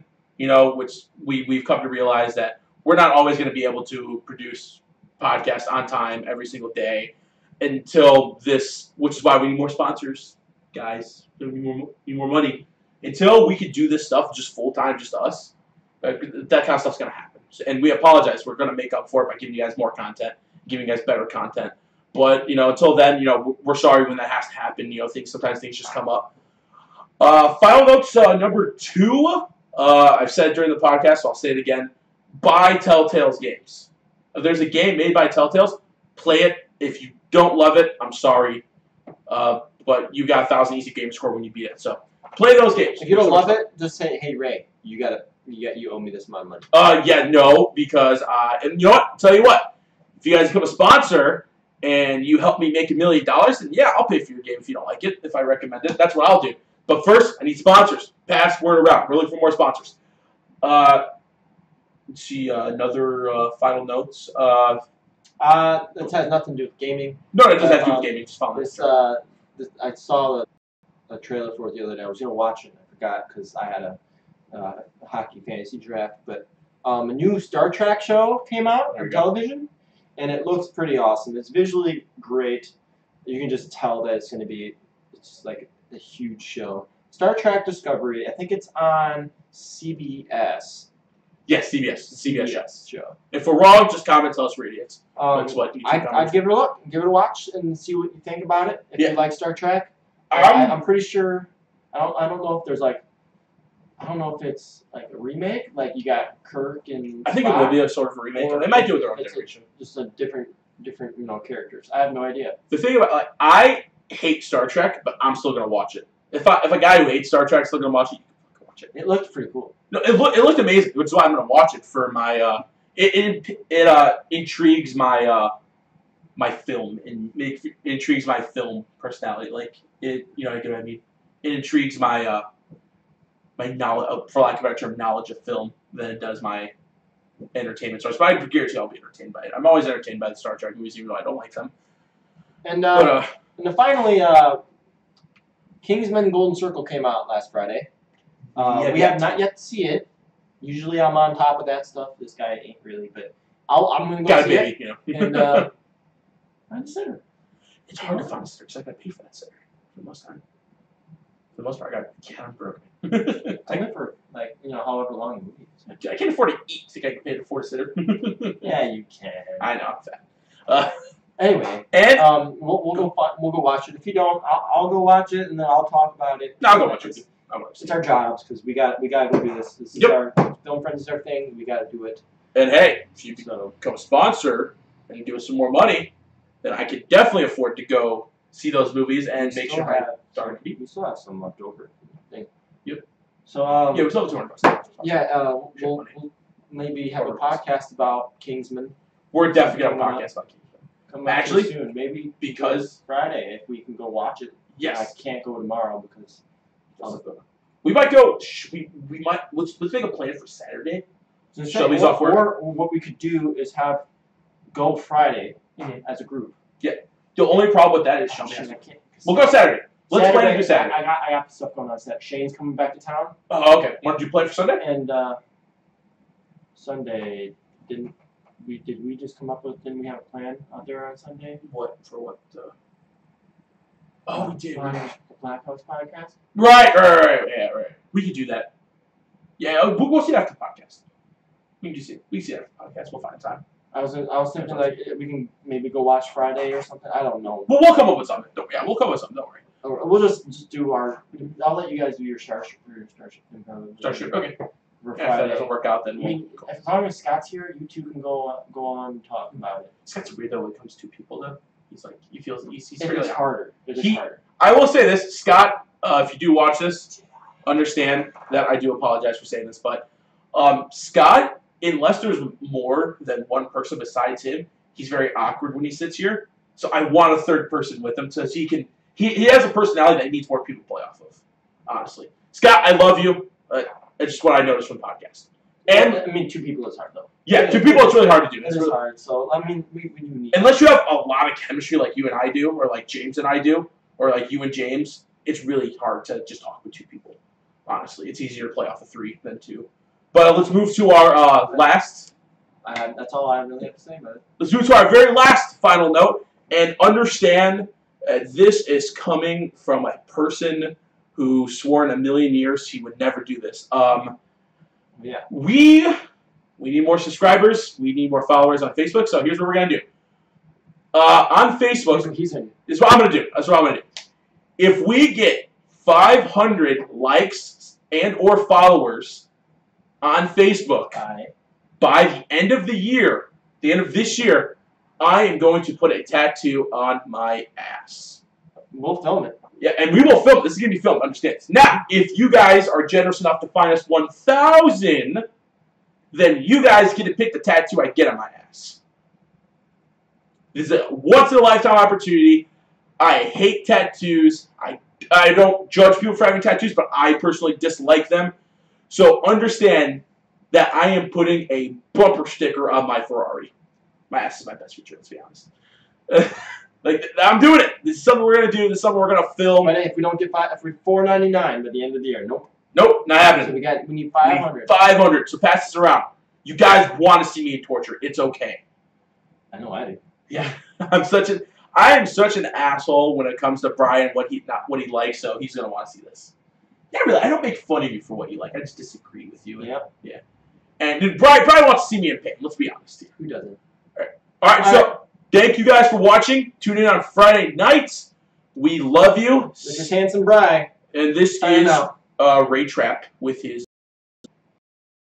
which we've come to realize that we're not always gonna be able to produce podcasts on time every single day until this, which is why we need more sponsors, guys. We need more money. Until we could do this stuff just full time, just us, that kind of stuff's gonna happen. And we apologize. We're gonna make up for it by giving you guys more content, giving you guys better content. But until then, we're sorry when that has to happen. Sometimes things just come up. Final notes number 2. I've said it during the podcast, so I'll say it again. Buy Telltale's games. If there's a game made by Telltale's, play it. If you don't love it, I'm sorry, but you got 1,000 easy game score when you beat it. So play those games.
If you don't love it, just say, "Hey Ray, you owe me this amount of money."
Yeah, no, because and you know what? Tell you what, if you guys become a sponsor and you help me make $1 million, then yeah, I'll pay for your game if you don't like it. If I recommend it, that's what I'll do. But first, I need sponsors. Pass word around. We're looking for more sponsors. Let's see, another final notes.
This has nothing to do with gaming.
No, it doesn't have to do with gaming. Just follow
This, I saw a trailer for it the other day. I was gonna watch it. And I forgot because I had a hockey fantasy draft. But a new Star Trek show came out on television, and it looks pretty awesome. It's visually great. You can just tell that it's gonna be. It's like a huge show. Star Trek Discovery. I think it's on CBS.
Yes, CBS. The CBS show.
show.
If we're wrong, just comment, tell us we're idiots. That's what YouTube
I'd
comments.
give it a look, give it a watch, and see what you think about it. If you like Star Trek,
I'm
I'm pretty sure. I don't know if there's like. I don't know if it's like a remake, like you got Kirk and.
I think it would be a sort of a remake. They might do it with their own generation.
Just a different characters. I have no idea.
The thing about I hate Star Trek, but I'm still gonna watch it. If a guy who hates Star Trek is still gonna watch it, you can watch it.
It looked pretty cool.
No, it looked amazing, which is why I'm gonna watch it for my. It intrigues my my film and intrigues my film personality. Like it, you know what I mean. It intrigues my my knowledge, for lack of a better term, knowledge of film than it does my entertainment source. But I guarantee I'll be entertained by it. I'm always entertained by the Star Trek movies, even though I don't like them.
And and then finally, Kingsman Golden Circle came out last Friday. We have not yet to see it. Usually I'm on top of that stuff. This guy ain't really, but I'm going to go see it.
You know.
And find a sitter.
It's hard to find a sitter because I got to pay for that sitter for the most time. For the most part, I got I'm broke.
Only for like however long the movie is.
I can't afford to eat. Think I can pay to afford a sitter?
Yeah, you can.
I know, I'm fat.
Anyway,
and
we'll go watch it. If you don't, I'll go watch it and then I'll talk about it.
No, I'll go watch it.
It's our jobs because we got to go do this. This is our Film Friends is our thing. We got to do it.
And hey, if you become a sponsor and give us some more money, then I could definitely afford to go see those movies and make sure I start to eat.
We still have some left over. I think.
Yep.
So
yeah, we still have $200.
Yeah, we'll maybe have a podcast about Kingsman.
We're definitely gonna have a podcast about Kingsman.
Actually, soon, maybe
because
Friday, if we can go watch it.
Yes.
I can't go tomorrow because
we might go. We might let's make a plan for Saturday.
So
Shelby's off work.
Or what we could do is have go Friday as a group.
Yeah. The only problem with that is Shelby. We'll go Saturday. Let's plan to do Saturday.
I got stuff going on Saturday. Shane's coming back to town.
Oh, okay. What did you plan for Sunday?
And Sunday didn't we just come up with? Didn't we have a plan out there on Sunday?
What for? What? Oh, we did.
The Black House podcast.
Right. Yeah, right. We could do that. Yeah, we'll see it after the podcast. We can see it after the podcast. We'll find time.
I was thinking like we can maybe go watch Friday or something. I don't know.
Well, we'll come up with something. We'll come up with something. Don't worry.
Or we'll just do our. I'll let you guys do your Starship.
Starship. Okay.
Yeah,
if that doesn't work out, then
as long as Scott's here, you two can go on and talk about it.
Scott's weird though when it comes to people though. He's like he's
it's harder. It is harder.
I will say this, Scott. If you do watch this, understand that I do apologize for saying this, but Scott, unless there's more than one person besides him, he's very awkward when he sits here. So I want a third person with him so he can. He has a personality that needs more people to play off of. Honestly, Scott, I love you. It's just what I noticed from the podcast. And
I mean, 2 people is hard though.
Yeah, 2 people it's really hard to do.
It's really hard. So I mean, we do need.
Unless you have a lot of chemistry like you and I do, or like James and I do, or like you and James, it's really hard to just talk with 2 people. Honestly, it's easier to play off of 3 than 2. But let's move to our last.
That's all I really have to say about it.
Let's move to our very last final note, and understand this is coming from a person who swore in a million years he would never do this.
Yeah.
We need more subscribers. We need more followers on Facebook. So here's what we're gonna do. On Facebook, this is what I'm gonna do. That's what I'm gonna do. If we get 500 likes and or followers on Facebook by the end of the year, the end of this year, I am going to put a tattoo on my ass.
We'll film it.
Yeah, and we will film it. This is going to be filmed, understand this. Now, if you guys are generous enough to find us 1,000, then you guys get to pick the tattoo I get on my ass. This is a once-in-a-lifetime opportunity. I hate tattoos. I don't judge people for having tattoos, but I personally dislike them. So understand that I am putting a bumper sticker on my Ferrari. My ass is my best feature, let's be honest. Like, I'm doing it. This is something we're going to do. This is something we're going to film.
But if we don't get if we're $4.99 by the end of the year, nope.
Nope, not happening.
So we need 500.
We need 500, so pass this around. You guys want to see me in torture. It's okay.
I know I do.
Yeah, I am such an asshole when it comes to Brian, what he likes, so he's going to want to see this. Yeah, really, I don't make fun of you for what you like. I just disagree with you.
Yep.
Yeah. And dude, Brian probably wants to see me in pain. Let's be honest here.
Who doesn't?
All right, so thank you guys for watching. Tune in on Friday nights. We love you.
This is Handsome Bry.
And this is Ray Trap with his